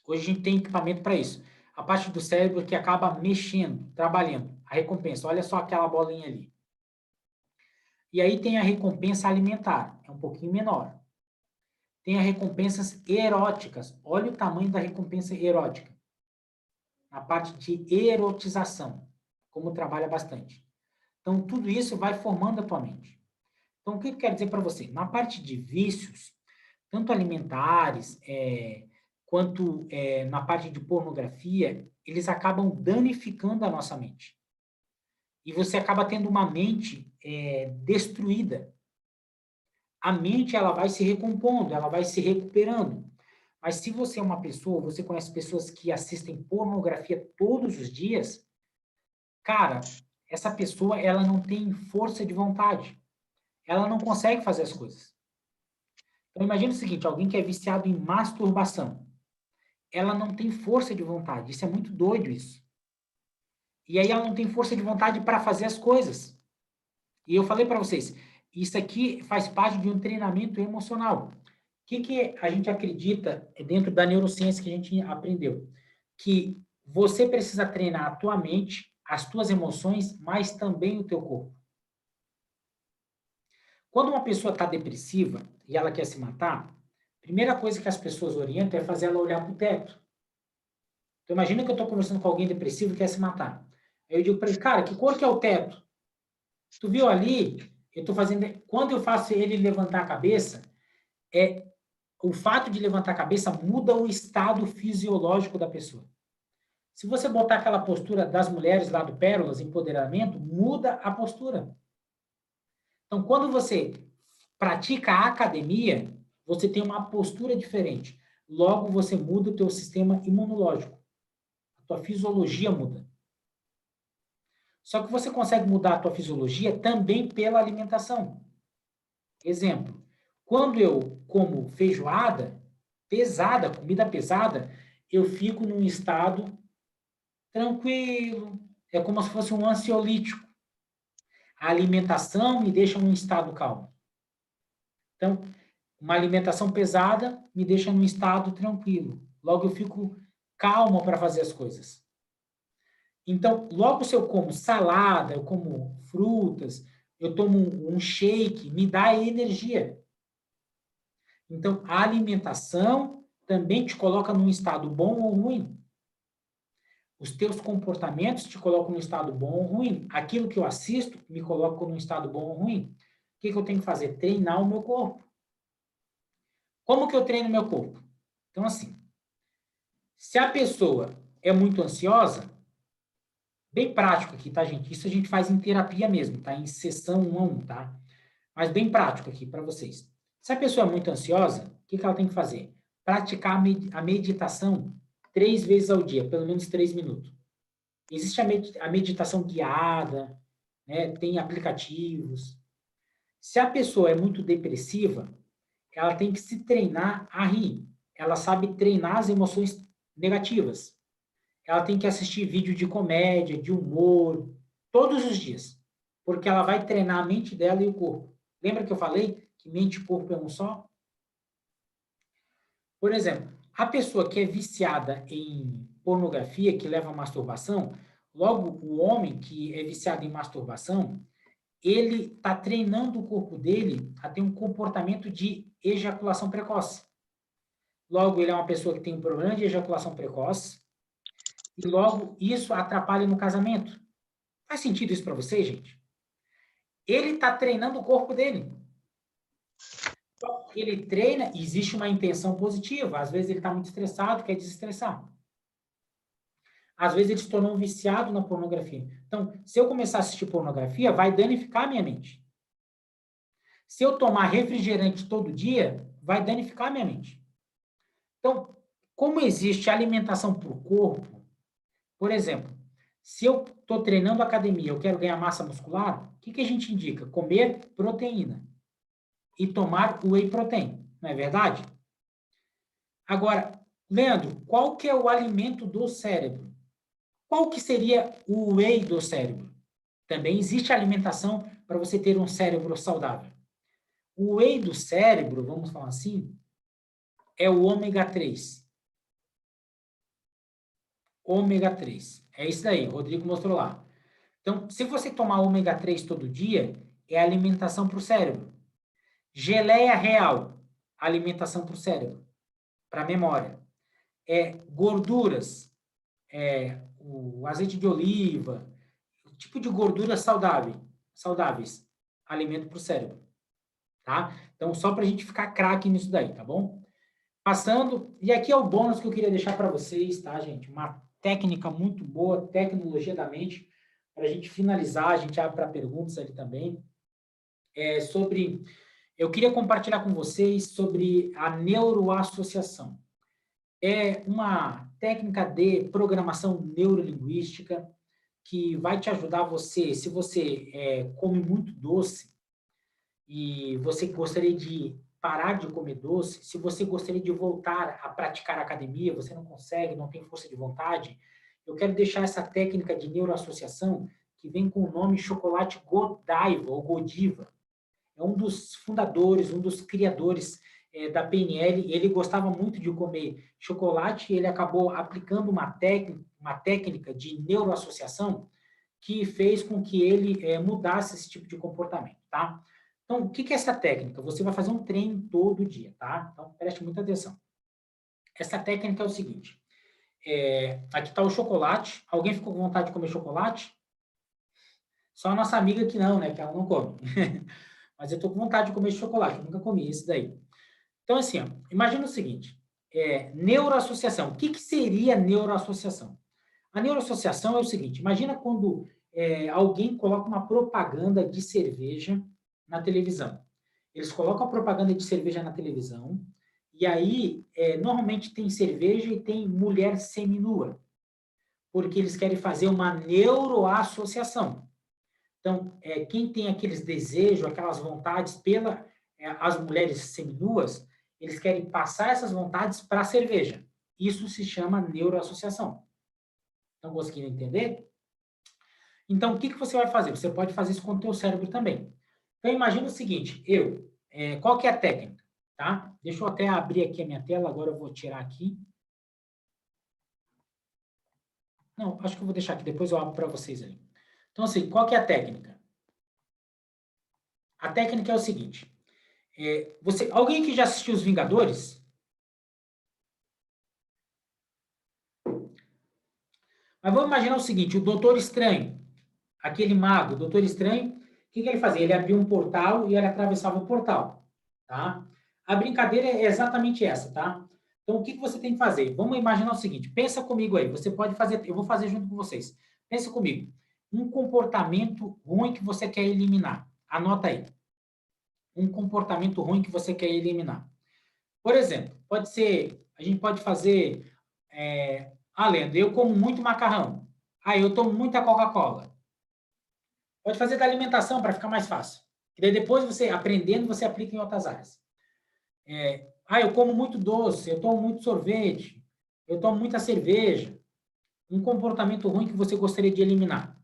Hoje a gente tem equipamento para isso. A parte do cérebro que acaba mexendo, trabalhando. A recompensa, olha só aquela bolinha ali. E aí tem a recompensa alimentar, é um pouquinho menor. Tem as recompensas eróticas. Olha o tamanho da recompensa erótica. Na parte de erotização, como trabalha bastante. Então, tudo isso vai formando a tua mente. Então, o que eu quero dizer para você? Na parte de vícios, tanto alimentares, quanto na parte de pornografia, eles acabam danificando a nossa mente. E você acaba tendo uma mente destruída. A mente, ela vai se recompondo, ela vai se recuperando. Mas se você é uma pessoa, você conhece pessoas que assistem pornografia todos os dias, cara, essa pessoa, ela não tem força de vontade. Ela não consegue fazer as coisas. Então, imagina o seguinte, alguém que é viciado em masturbação. Ela não tem força de vontade. Isso é muito doido, isso. E aí ela não tem força de vontade para fazer as coisas. E eu falei para vocês, isso aqui faz parte de um treinamento emocional. O que a gente acredita dentro da neurociência que a gente aprendeu? Que você precisa treinar a tua mente, as tuas emoções, mas também o teu corpo. Quando uma pessoa está depressiva e ela quer se matar, a primeira coisa que as pessoas orientam é fazer ela olhar para o teto. Então, imagina que eu estou conversando com alguém depressivo e quer se matar. Aí eu digo para ele, cara, que cor que é o teto? Tu viu ali? Eu estou fazendo... Quando eu faço ele levantar a cabeça, o fato de levantar a cabeça muda o estado fisiológico da pessoa. Se você botar aquela postura das mulheres lá do Pérolas, empoderamento, muda a postura. Então, quando você pratica a academia, você tem uma postura diferente. Logo, você muda o teu sistema imunológico. A tua fisiologia muda. Só que você consegue mudar a tua fisiologia também pela alimentação. Exemplo, quando eu como feijoada pesada, comida pesada, eu fico num estado tranquilo. É como se fosse um ansiolítico. A alimentação me deixa num estado calmo. Então, uma alimentação pesada me deixa num estado tranquilo. Logo, eu fico calmo para fazer as coisas. Então, logo se eu como salada, eu como frutas, eu tomo um shake, me dá energia. Então, a alimentação também te coloca num estado bom ou ruim. Os teus comportamentos te colocam num estado bom ou ruim. Aquilo que eu assisto me coloca num estado bom ou ruim. O que eu tenho que fazer? Treinar o meu corpo. Como que eu treino o meu corpo? Então, assim, se a pessoa é muito ansiosa, bem prático aqui, tá, gente? Isso a gente faz em terapia mesmo, tá? Em sessão 1 a 1, tá? Mas bem prático aqui para vocês. Se a pessoa é muito ansiosa, o que ela tem que fazer? Praticar a meditação 3 vezes ao dia, pelo menos 3 minutos. Existe a meditação guiada, né? Tem aplicativos. Se a pessoa é muito depressiva, ela tem que se treinar a rir. Ela sabe treinar as emoções negativas. Ela tem que assistir vídeo de comédia, de humor, todos os dias. Porque ela vai treinar a mente dela e o corpo. Lembra que eu falei que mente e corpo é um só? Por exemplo, a pessoa que é viciada em pornografia, que leva à masturbação, logo o homem que é viciado em masturbação, ele está treinando o corpo dele a ter um comportamento de ejaculação precoce. Logo, ele é uma pessoa que tem um problema de ejaculação precoce e logo isso atrapalha no casamento. Faz sentido isso para você, gente? Ele está treinando o corpo dele. Ele treina, existe uma intenção positiva. Às vezes ele está muito estressado, quer desestressar. Às vezes ele se tornou um viciado na pornografia. Então, se eu começar a assistir pornografia, vai danificar a minha mente. Se eu tomar refrigerante todo dia, vai danificar a minha mente. Então, como existe alimentação para o corpo, por exemplo, se eu estou treinando academia, eu quero ganhar massa muscular, o que a gente indica? Comer proteína e tomar whey protein, não é verdade? Agora, Leandro, qual que é o alimento do cérebro? Qual que seria o whey do cérebro? Também existe alimentação para você ter um cérebro saudável. O whey do cérebro, vamos falar assim, é o ômega 3. Ômega 3. É isso daí, o Rodrigo mostrou lá. Então, se você tomar ômega 3 todo dia, é alimentação para o cérebro. Geleia real, alimentação para o cérebro, para a memória. Gorduras, o azeite de oliva, tipo de gorduras saudáveis, alimento para o cérebro. Tá? Então, só para a gente ficar craque nisso daí, tá bom? Passando, e aqui é o bônus que eu queria deixar para vocês, tá, gente? Uma técnica muito boa, tecnologia da mente, para a gente finalizar, a gente abre para perguntas ali também, eu queria compartilhar com vocês sobre a neuroassociação. É uma técnica de programação neurolinguística que vai te ajudar você, se você come muito doce e você gostaria de parar de comer doce, se você gostaria de voltar a praticar academia, você não consegue, não tem força de vontade, eu quero deixar essa técnica de neuroassociação que vem com o nome chocolate Godiva, ou Godiva. É um dos fundadores, um dos criadores da PNL, ele gostava muito de comer chocolate e ele acabou aplicando uma técnica de neuroassociação que fez com que ele mudasse esse tipo de comportamento, tá? Então, o que é essa técnica? Você vai fazer um treino todo dia, tá? Então, preste muita atenção. Essa técnica é o seguinte, aqui está o chocolate. Alguém ficou com vontade de comer chocolate? Só a nossa amiga que não, né? Que ela não come. Mas eu estou com vontade de comer chocolate, eu nunca comi esse daí. Então, assim, ó, imagina o seguinte, neuroassociação. O que seria neuroassociação? A neuroassociação é o seguinte, imagina quando alguém coloca uma propaganda de cerveja na televisão. Eles colocam a propaganda de cerveja na televisão, e aí, normalmente tem cerveja e tem mulher seminua, porque eles querem fazer uma neuroassociação. Então, quem tem aqueles desejos, aquelas vontades as mulheres seminuas, eles querem passar essas vontades para a cerveja. Isso se chama neuroassociação. Estão conseguindo entender? Então, o que você vai fazer? Você pode fazer isso com o teu cérebro também. Então, imagina o seguinte, qual que é a técnica? Tá? Deixa eu até abrir aqui a minha tela, agora eu vou tirar aqui. Não, acho que eu vou deixar aqui, depois eu abro para vocês ali. Então, assim, qual que é a técnica? A técnica é o seguinte, alguém que já assistiu Os Vingadores? Mas vamos imaginar o seguinte, o Doutor Estranho, aquele mago, o Doutor Estranho, o que ele fazia? Ele abria um portal e ele atravessava o portal, tá? A brincadeira é exatamente essa, tá? Então, o que você tem que fazer? Vamos imaginar o seguinte, pensa comigo aí, você pode fazer, eu vou fazer junto com vocês. Pensa comigo, um comportamento ruim que você quer eliminar. Anota aí. Um comportamento ruim que você quer eliminar. Por exemplo, a gente pode fazer, Leandro, eu como muito macarrão. Eu tomo muita Coca-Cola. Pode fazer da alimentação para ficar mais fácil. E daí depois você, aprendendo, você aplica em outras áreas. Eu como muito doce, eu tomo muito sorvete, eu tomo muita cerveja. Um comportamento ruim que você gostaria de eliminar.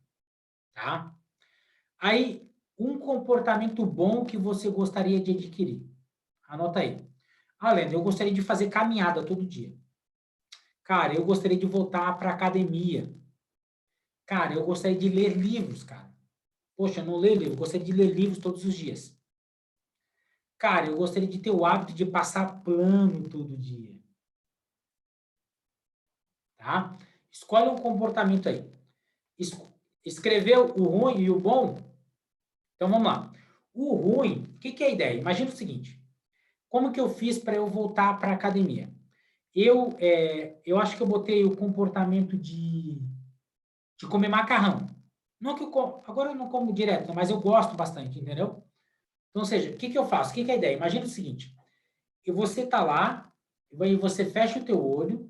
Tá? Aí, um comportamento bom que você gostaria de adquirir. Anota aí. Leandro, eu gostaria de fazer caminhada todo dia. Cara, eu gostaria de voltar para a academia. Cara, eu gostaria de ler livros, cara. Poxa, eu não leio livro, eu gostaria de ler livros todos os dias. Cara, eu gostaria de ter o hábito de passar plano todo dia. Tá? Escolhe um comportamento aí. Escreveu o ruim e o bom? Então, vamos lá. O ruim, o que é a ideia? Imagina o seguinte. Como que eu fiz para eu voltar para a academia? eu acho que eu botei o comportamento de comer macarrão. Não que agora eu não como direto, mas eu gosto bastante, entendeu? Então, ou seja, o que eu faço? O que é a ideia? Imagina o seguinte, você está lá, aí você fecha o teu olho,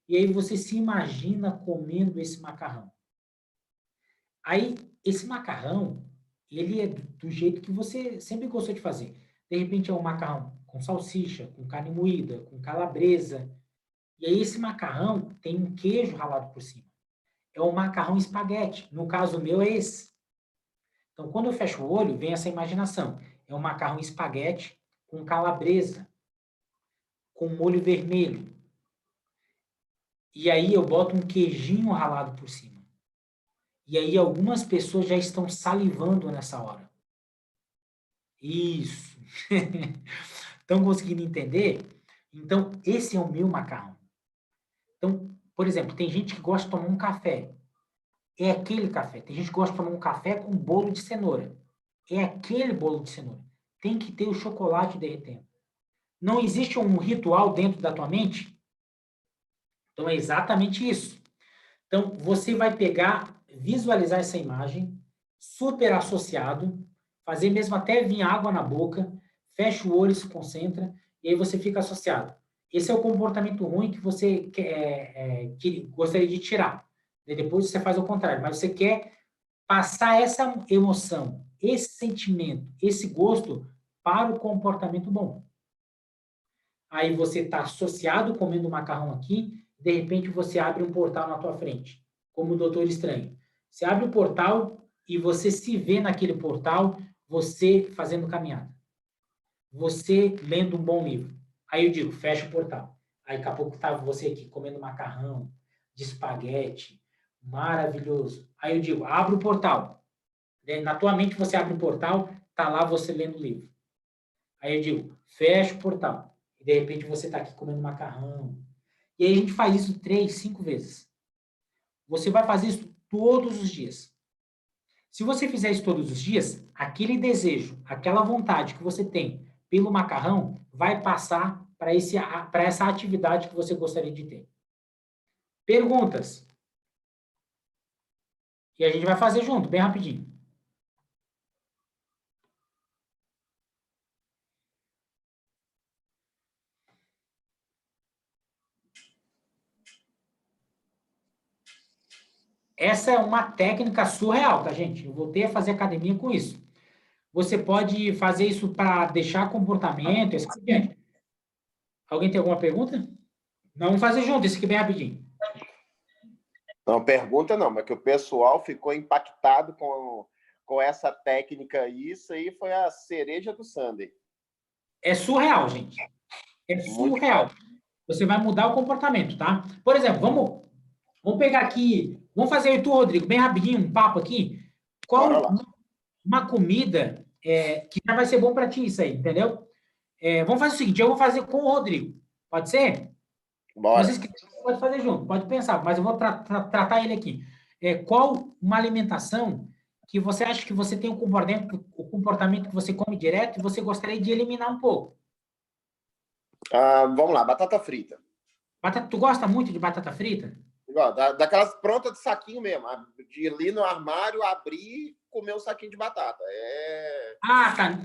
e aí você se imagina comendo esse macarrão. Aí, esse macarrão, ele é do jeito que você sempre gostou de fazer. De repente, é um macarrão com salsicha, com carne moída, com calabresa. E aí, esse macarrão tem um queijo ralado por cima. É um macarrão espaguete. No caso meu, é esse. Então, quando eu fecho o olho, vem essa imaginação. É um macarrão espaguete com calabresa, com molho vermelho. E aí, eu boto um queijinho ralado por cima. E aí, algumas pessoas já estão salivando nessa hora. Isso. Estão conseguindo entender? Então, esse é o meu macarrão. Então, por exemplo, tem gente que gosta de tomar um café. É aquele café. Tem gente que gosta de tomar um café com bolo de cenoura. É aquele bolo de cenoura. Tem que ter o chocolate derretendo. Não existe um ritual dentro da tua mente? Então, é exatamente isso. Então, você vai pegar, visualizar essa imagem, super associado, fazer mesmo até vir água na boca, fecha o olho, se concentra, e aí você fica associado. Esse é o comportamento ruim que você gostaria de tirar. E depois você faz o contrário, mas você quer passar essa emoção, esse sentimento, esse gosto para o comportamento bom. Aí você está associado comendo macarrão aqui, de repente você abre um portal na tua frente, como o Doutor Estranho. Você abre o portal e você se vê naquele portal, você fazendo caminhada. Você lendo um bom livro. Aí eu digo, fecha o portal. Aí daqui a pouco estava você aqui comendo macarrão, de espaguete, maravilhoso. Aí eu digo, abre o portal. Na tua mente você abre um portal, tá lá você lendo o livro. Aí eu digo, fecha o portal. E de repente você está aqui comendo macarrão. E aí a gente faz isso 3, 5 vezes. Você vai fazer isso todos os dias. Se você fizer isso todos os dias, aquele desejo, aquela vontade que você tem pelo macarrão vai passar para essa atividade que você gostaria de ter. Perguntas? E a gente vai fazer junto, bem rapidinho. Essa é uma técnica surreal, tá, gente? Eu voltei a fazer academia com isso. Você pode fazer isso para deixar comportamento. Alguém tem alguma pergunta? Não, vamos fazer junto, esse aqui bem rapidinho. Não, pergunta não, mas que o pessoal ficou impactado com essa técnica aí. Isso aí foi a cereja do sundae. É surreal, gente. É surreal. Você vai mudar o comportamento, tá? Por exemplo, vamos pegar aqui, vamos fazer eu e tu, Rodrigo, bem rapidinho, um papo aqui. Qual uma comida que já vai ser bom para ti isso aí, entendeu? Vamos fazer o seguinte, eu vou fazer com o Rodrigo. Pode ser? Bora. Vocês que pode fazer junto, pode pensar, mas eu vou tratar ele aqui. Qual uma alimentação que você acha que você tem o comportamento que você come direto e você gostaria de eliminar um pouco? Vamos lá, batata frita. Tu gosta muito de batata frita? Daquelas prontas de saquinho mesmo. De ir ali no armário, abrir e comer um saquinho de batata. Ah, tá.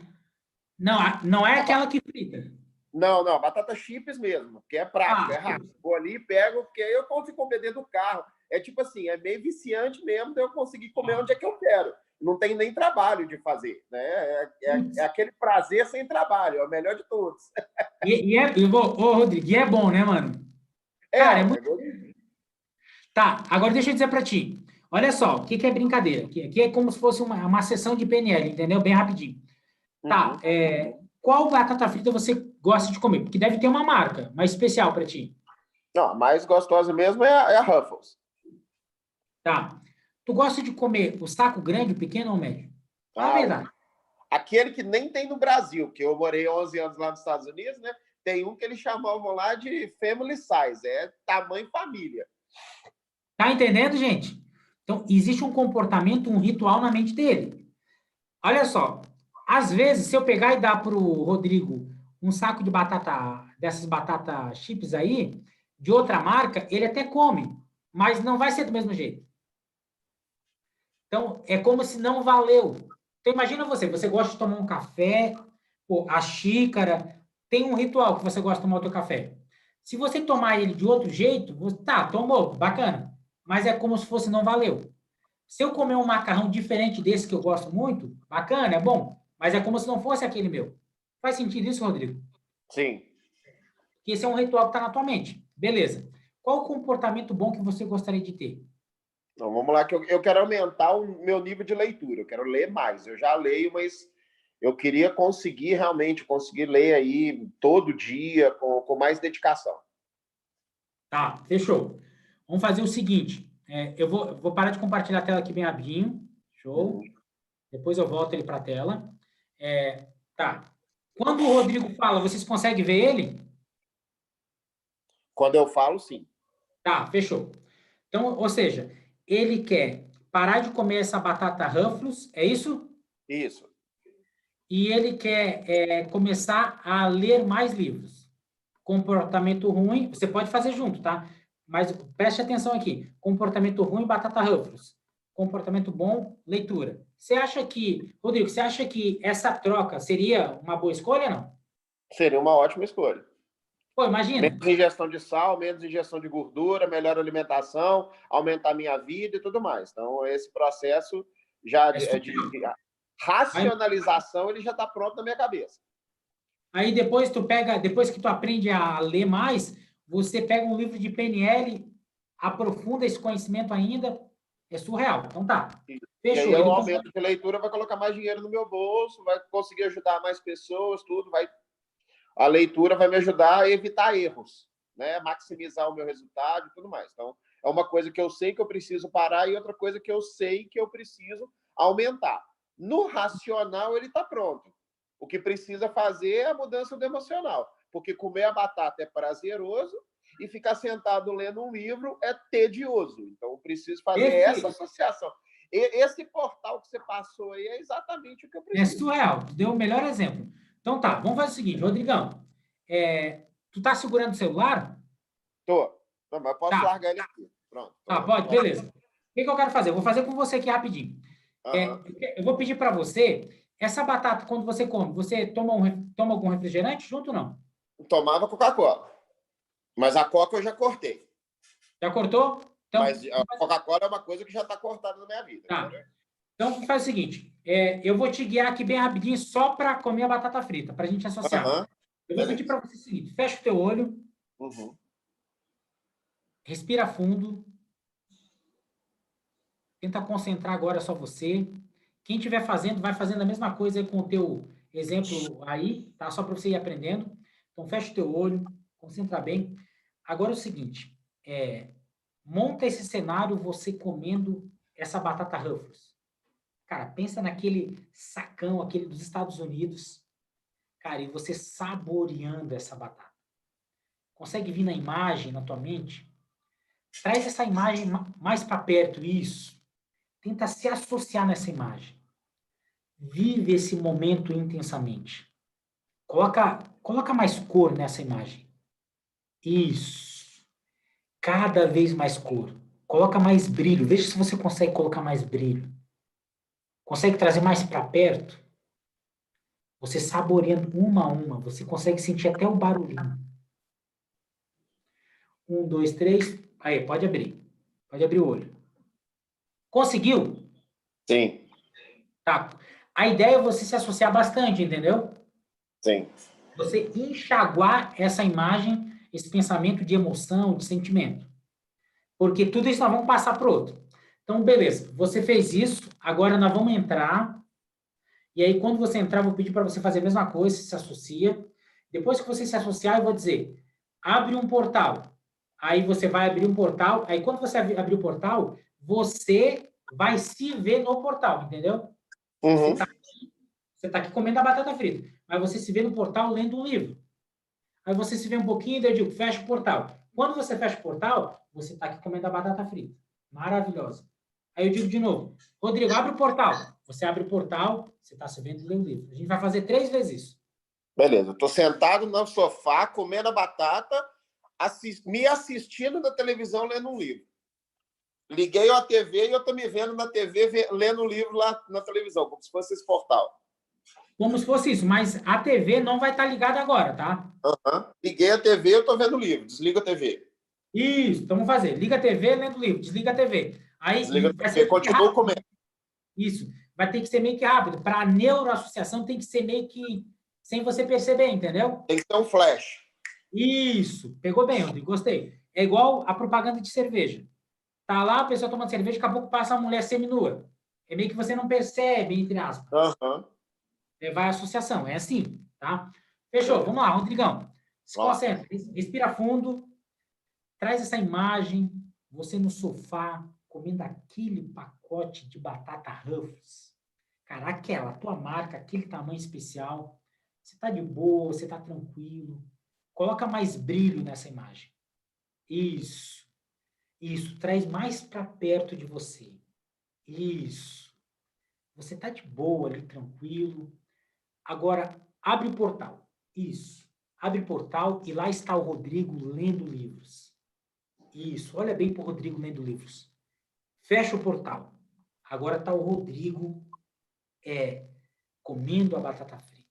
Não é aquela que frita. Não, batata chips mesmo, que é prático, é rápido. Vou ali e pego, porque eu consigo comer dentro do carro. É tipo assim, é meio viciante mesmo de eu conseguir comer onde é que eu quero. Não tem nem trabalho de fazer, né? É aquele prazer sem trabalho, é o melhor de todos. Rodrigo, e é bom, né, mano? Cara, é muito... Tá, agora deixa eu dizer pra ti. Olha só, o que é brincadeira? Aqui é como se fosse uma sessão de PNL, entendeu? Bem rapidinho. Tá, qual batata frita você gosta de comer? Porque deve ter uma marca mais especial para ti. Não, a mais gostosa mesmo é a Ruffles. Tá. Tu gosta de comer o saco grande, o pequeno ou o médio? Fala a verdade. Aquele que nem tem no Brasil, que eu morei 11 anos lá nos Estados Unidos, né? Tem um que eles chamavam lá de family size, é tamanho família. Tá entendendo, gente? Então, existe um comportamento, um ritual na mente dele. Olha só, às vezes, se eu pegar e dar para o Rodrigo um saco de batata dessas batatas chips aí, de outra marca, ele até come, mas não vai ser do mesmo jeito. Então, é como se não valeu. Então, imagina você gosta de tomar um café, pô, a xícara, tem um ritual que você gosta de tomar o teu café. Se você tomar ele de outro jeito, tá, tomou, bacana, mas é como se fosse não valeu. Se eu comer um macarrão diferente desse que eu gosto muito, bacana, é bom, mas é como se não fosse aquele meu. Faz sentido isso, Rodrigo? Sim. Que esse é um ritual que está na tua mente. Beleza. Qual o comportamento bom que você gostaria de ter? Então, vamos lá, que eu quero aumentar o meu nível de leitura. Eu quero ler mais. Eu já leio, mas eu queria conseguir ler aí todo dia, com mais dedicação. Tá, fechou. Vamos fazer o seguinte. Eu vou parar de compartilhar a tela aqui bem rapidinho. Show. Depois eu volto ele para a tela. Tá. Quando o Rodrigo fala, vocês conseguem ver ele? Quando eu falo, sim. Tá, fechou. Então, ou seja, ele quer parar de comer essa batata Ruffles, é isso? Isso. E ele quer começar a ler mais livros. Comportamento ruim, você pode fazer junto, tá? Mas preste atenção aqui. Comportamento ruim, batata Ruffles. Comportamento bom, leitura. Rodrigo, você acha que essa troca seria uma boa escolha ou não? Seria uma ótima escolha. Pô, imagina. Menos ingestão de sal, menos ingestão de gordura, melhor alimentação, aumentar a minha vida e tudo mais. Então, esse processo já de racionalização, ele já está pronto na minha cabeça. Aí depois que tu aprende a ler mais, você pega um livro de PNL, aprofunda esse conhecimento ainda, é surreal. Então tá. Fechou. E aí o aumento de leitura vai colocar mais dinheiro no meu bolso, vai conseguir ajudar mais pessoas, tudo vai. A leitura vai me ajudar a evitar erros, né? Maximizar o meu resultado e tudo mais. Então, é uma coisa que eu sei que eu preciso parar e outra coisa que eu sei que eu preciso aumentar. No racional, ele está pronto. O que precisa fazer é a mudança do emocional, porque comer a batata é prazeroso e ficar sentado lendo um livro é tedioso. Então, eu preciso fazer essa associação. Esse portal que você passou aí é exatamente o que eu preciso. É surreal. Tu deu o melhor exemplo. Então tá, vamos fazer o seguinte, Rodrigão. Tu tá segurando o celular? Tô. Não, mas posso largar ele aqui. Pronto. Tá, pode, beleza. O que eu quero fazer? Eu vou fazer com você aqui rapidinho. Eu vou pedir para você, essa batata, quando você come, você toma algum refrigerante junto ou não? Tomava Coca-Cola. Mas a Coca eu já cortei. Já cortou? Então, mas a Coca-Cola é uma coisa que já está cortada na minha vida. Tá. Então, faz o seguinte, eu vou te guiar aqui bem rapidinho só para comer a batata frita, para a gente associar. Eu vou pedir para você o seguinte, fecha o teu olho, respira fundo, tenta concentrar agora só você. Quem estiver fazendo, vai fazendo a mesma coisa com o teu exemplo aí, tá? Só para você ir aprendendo. Então, fecha o teu olho, concentra bem. Agora é o seguinte, monta esse cenário você comendo essa batata Ruffles. Cara, pensa naquele sacão, aquele dos Estados Unidos. Cara, e você saboreando essa batata. Consegue vir na imagem, na tua mente? Traz essa imagem mais para perto, isso. Tenta se associar nessa imagem. Vive esse momento intensamente. Coloca mais cor nessa imagem. Isso. Cada vez mais cor. Coloca mais brilho. Veja se você consegue colocar mais brilho. Consegue trazer mais para perto? Você saboreando uma a uma, você consegue sentir até o barulhinho. 1, 2, 3. Aí, pode abrir. Pode abrir o olho. Conseguiu? Sim. Tá. A ideia é você se associar bastante, entendeu? Sim. Você enxaguar essa imagem, esse pensamento de emoção, de sentimento. Porque tudo isso nós vamos passar para o outro. Então, beleza. Você fez isso, agora nós vamos entrar. E aí, quando você entrar, eu vou pedir para você fazer a mesma coisa, se associa. Depois que você se associar, eu vou dizer, abre um portal. Aí você vai abrir um portal. Aí, quando você abrir o portal, você vai se ver no portal, entendeu? Você tá aqui comendo a batata frita. Mas você se vê no portal lendo um livro. Aí você se vê um pouquinho, daí eu digo, fecha o portal. Quando você fecha o portal, você tá aqui comendo a batata frita. Maravilhosa. Aí eu digo de novo, Rodrigo, abre o portal. Você abre o portal, você está se vendo ler um livro. A gente vai fazer 3 vezes isso. Beleza, eu estou sentado no sofá, comendo a batata, me assistindo na televisão, lendo um livro. Liguei a TV e eu estou me vendo na TV, lendo um livro lá na televisão, como se fosse esse portal. Como se fosse isso, mas a TV não vai estar ligada agora, tá? Liguei a TV, eu estou vendo o livro. Desliga a TV. Isso, então vamos fazer. Liga a TV, lendo o livro. Desliga a TV. Aí, Desliga a vai TV, ser continua comendo. Isso. Vai ter que ser meio que rápido. Para a neuroassociação tem que ser meio que sem você perceber, entendeu? Tem que ter um flash. Isso. Pegou bem, Rodrigo. Gostei. É igual a propaganda de cerveja. Tá lá a pessoa tomando cerveja, daqui a pouco passa uma mulher seminua. É meio que você não percebe, entre aspas. Vai a associação. É assim, tá? Fechou. Vamos lá, Rodrigão. Se concentra. Respira fundo. Traz essa imagem. Você no sofá, comendo aquele pacote de batata Ruffles. Cara, aquela, tua marca, aquele tamanho especial. Você tá de boa, você tá tranquilo. Coloca mais brilho nessa imagem. Isso. Isso. Traz mais para perto de você. Isso. Você tá de boa ali, tranquilo. Agora, abre o portal. Isso. Abre o portal e lá está o Rodrigo lendo livros. Isso. Olha bem para o Rodrigo lendo livros. Fecha o portal. Agora está o Rodrigo comendo a batata frita.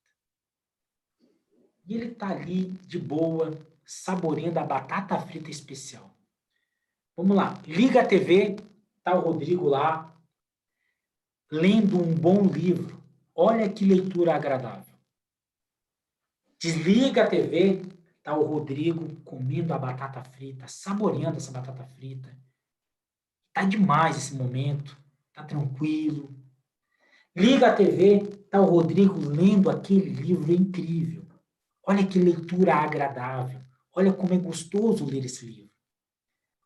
E ele está ali, de boa, saboreando a batata frita especial. Vamos lá. Liga a TV. Está o Rodrigo lá, lendo um bom livro. Olha que leitura agradável. Desliga a TV. Está o Rodrigo comendo a batata frita, saboreando essa batata frita. Tá demais esse momento. Tá tranquilo. Liga a TV, tá o Rodrigo lendo aquele livro incrível. Olha que leitura agradável. Olha como é gostoso ler esse livro.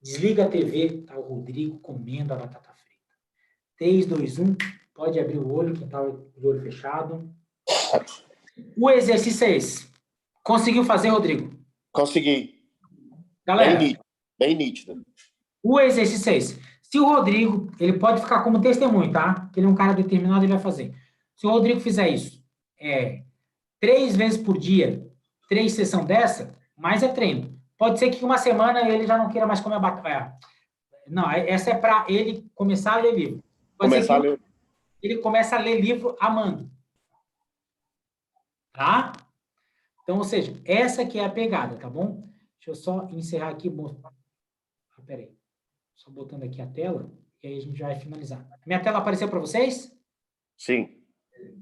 Desliga a TV, tá o Rodrigo comendo a batata frita. 3, 2, 1. Pode abrir o olho, quem tá de olho fechado. O exercício é esse. Conseguiu fazer, Rodrigo? Consegui. Galera, bem nítido. O exercício é esse. Se o Rodrigo, ele pode ficar como testemunho, tá? Ele é um cara determinado, ele vai fazer. Se o Rodrigo fizer isso 3 vezes por dia, 3 sessões dessa, mais é treino. Pode ser que uma semana ele já não queira mais comer a batata. Não, essa é para ele começar a ler livro. Pode ser que ele começa a ler livro amando. Tá? Então, ou seja, essa aqui é a pegada, tá bom? Deixa eu só encerrar aqui. Peraí. Só botando aqui a tela, e aí a gente já vai finalizar. Minha tela apareceu para vocês? Sim. Deixa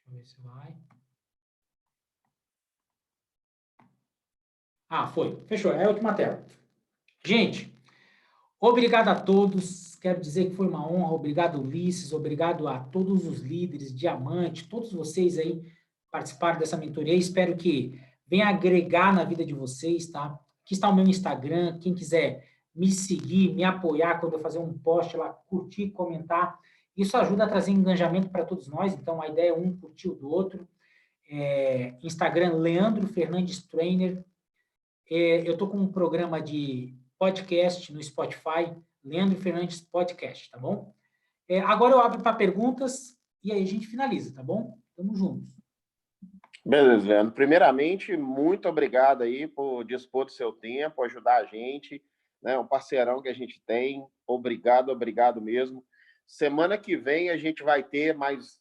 eu ver se vai. Foi. Fechou. É a última tela. Gente, obrigado a todos. Quero dizer que foi uma honra. Obrigado, Ulisses. Obrigado a todos os líderes, Diamante, todos vocês aí participaram dessa mentoria. Espero que venha agregar na vida de vocês, tá? Aqui está o meu Instagram. Quem quiser me seguir, me apoiar quando eu fazer um post lá, curtir, comentar. Isso ajuda a trazer engajamento para todos nós. Então, a ideia é um curtir o do outro. Instagram, Leandro Fernandes Trainer. Eu estou com um programa de podcast no Spotify, Leandro Fernandes Podcast, tá bom? Agora eu abro para perguntas e aí a gente finaliza, tá bom? Tamo juntos. Beleza, Leandro. Primeiramente, muito obrigado aí por dispor do seu tempo, ajudar a gente, né? Um parceirão que a gente tem. Obrigado, obrigado mesmo. Semana que vem a gente vai ter mais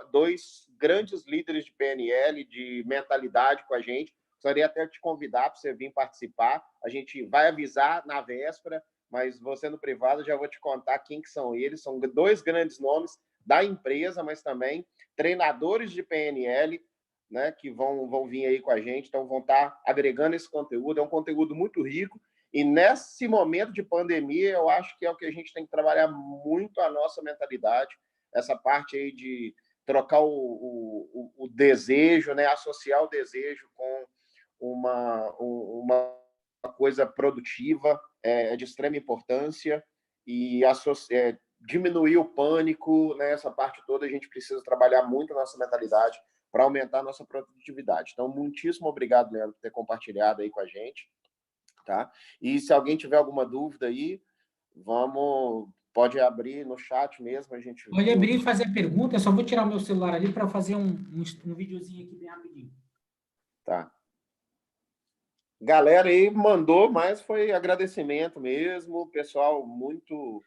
dois grandes líderes de PNL, de mentalidade com a gente. Gostaria até de te convidar para você vir participar. A gente vai avisar na véspera, mas você no privado já vou te contar quem que são eles. São 2 grandes nomes da empresa, mas também treinadores de PNL, né, que vão vir aí com a gente, então vão estar agregando esse conteúdo. É um conteúdo muito rico e nesse momento de pandemia eu acho que é o que a gente tem que trabalhar muito a nossa mentalidade, essa parte aí de trocar o desejo, né, associar o desejo com uma coisa produtiva, de extrema importância e diminuir o pânico, né? Essa parte toda a gente precisa trabalhar muito a nossa mentalidade para aumentar a nossa produtividade. Então, muitíssimo obrigado, Leandro, por ter compartilhado aí com a gente, tá? E se alguém tiver alguma dúvida aí, vamos Pode abrir no chat mesmo, a gente... Pode abrir e fazer a pergunta, eu só vou tirar o meu celular ali para fazer um videozinho aqui bem rapidinho. Tá. Galera aí mandou, mas foi agradecimento mesmo, pessoal, muito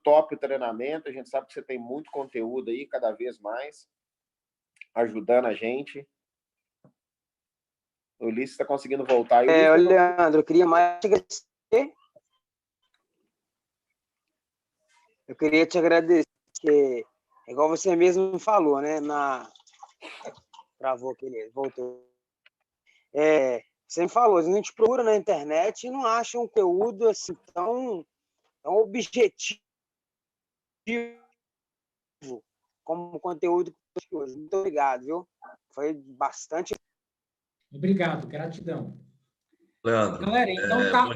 top o treinamento, a gente sabe que você tem muito conteúdo aí, cada vez mais, ajudando a gente. O Ulisses está conseguindo voltar. Leandro, eu queria mais te agradecer. Eu queria te agradecer, porque, igual você mesmo falou, né? Travou aquele, voltou. Você me falou, a gente procura na internet e não acha um conteúdo assim tão objetivo como o conteúdo que hoje. Muito obrigado, viu? Foi bastante. Obrigado, gratidão. Leandro, galera, então tá.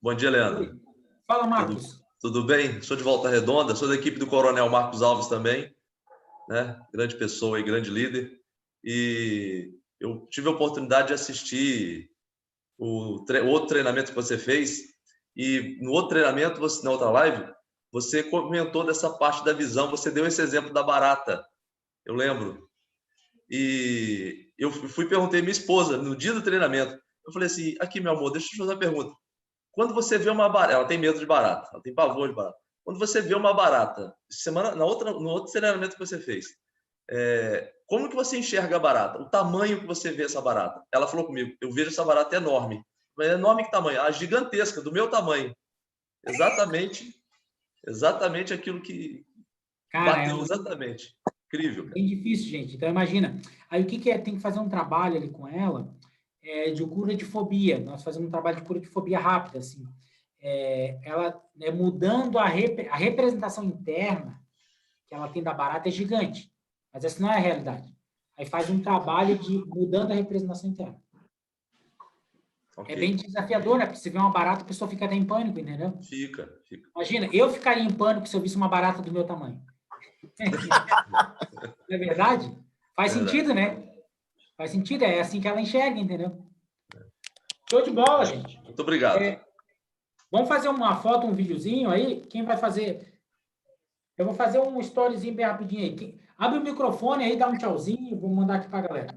Bom dia, Leandro. Fala, Marcos. Tudo bem? Sou de Volta Redonda, sou da equipe do Coronel Marcos Alves também, né? Grande pessoa e grande líder. E eu tive a oportunidade de assistir o outro treinamento que você fez, e no outro treinamento, na outra live, você comentou dessa parte da visão, você deu esse exemplo da barata, eu lembro. E eu perguntei à minha esposa, no dia do treinamento, eu falei assim, aqui, meu amor, deixa eu te fazer uma pergunta. Quando você vê uma barata, ela tem medo de barata, ela tem pavor de barata. Quando você vê uma barata, no outro treinamento que você fez, como que você enxerga a barata? O tamanho que você vê essa barata? Ela falou comigo, eu vejo essa barata enorme. Mas enorme que tamanho? Ah, gigantesca, do meu tamanho. Exatamente aquilo que... Cara, bateu, exatamente. Incrível. É bem difícil, gente. Então, imagina. Aí, o que é? Tem que fazer um trabalho ali com ela de cura de fobia. Nós fazemos um trabalho de cura de fobia rápida, assim. Ela, mudando a representação interna que ela tem da barata é gigante. Mas essa não é a realidade. Aí faz um trabalho de mudando a representação interna. Okay. É bem desafiador, né? Porque você vê uma barata, a pessoa fica até em pânico, entendeu? Fica. Imagina, eu ficaria em pânico se eu visse uma barata do meu tamanho. Não é verdade? Faz sentido, né? Faz sentido, é assim que ela enxerga, entendeu? Show de bola, gente. Muito obrigado. Vamos fazer uma foto, um videozinho aí? Quem vai fazer? Eu vou fazer um storyzinho bem rapidinho aí. Abre o microfone aí, dá um tchauzinho, vou mandar aqui pra galera.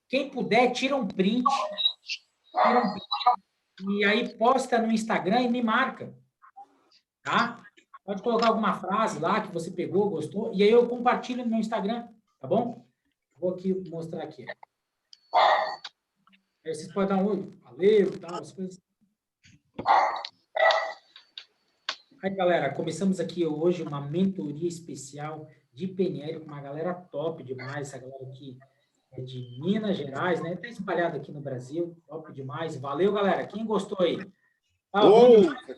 Quem puder, tira um print. E aí posta no Instagram e me marca. Tá? Pode colocar alguma frase lá que você pegou, gostou, e aí eu compartilho no meu Instagram, tá bom? Vou aqui mostrar aqui. Aí vocês podem dar um oi, valeu e tal, as coisas. Aí, galera, começamos aqui hoje uma mentoria especial de PNL com uma galera top demais, essa galera aqui é de Minas Gerais, né? Tá espalhada aqui no Brasil, top demais. Valeu, galera. Quem gostou aí?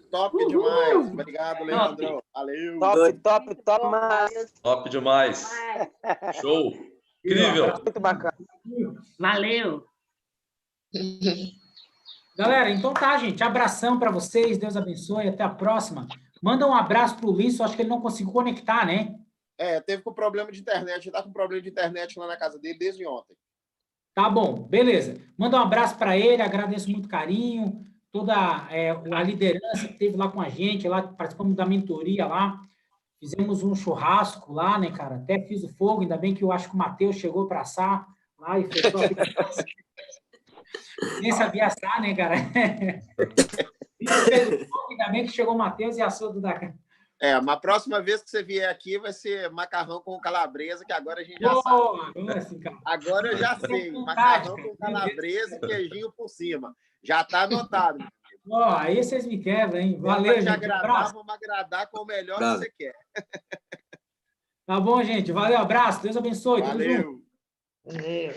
Top demais. Obrigado, Leandro. Valeu. Top demais. Show. Incrível. Muito bacana. Valeu. Galera, então tá, gente. Abração para vocês. Deus abençoe. Até a próxima. Manda um abraço pro Ulisses. Acho que ele não conseguiu conectar, né? Teve com problema de internet. Tá com problema de internet lá na casa dele desde ontem. Tá bom. Beleza. Manda um abraço para ele. Agradeço muito carinho. Toda a liderança que teve lá com a gente, lá participamos da mentoria lá, fizemos um churrasco lá, né, cara? Até fiz o fogo, ainda bem que eu acho que o Matheus chegou para assar lá e fechou a vida. Nem sabia assar, né, cara? Ainda bem que chegou o Matheus e assou tudo da cara. Mas a próxima vez que você vier aqui vai ser macarrão com calabresa, que agora a gente já sabe. Assim, agora eu já sei. Macarrão com calabresa e queijinho por cima. Já está anotado. Aí vocês me quebram, hein? Valeu, gente. Vamos agradar com o melhor que você quer. Tá bom, gente. Valeu, abraço. Deus abençoe. Valeu. Valeu.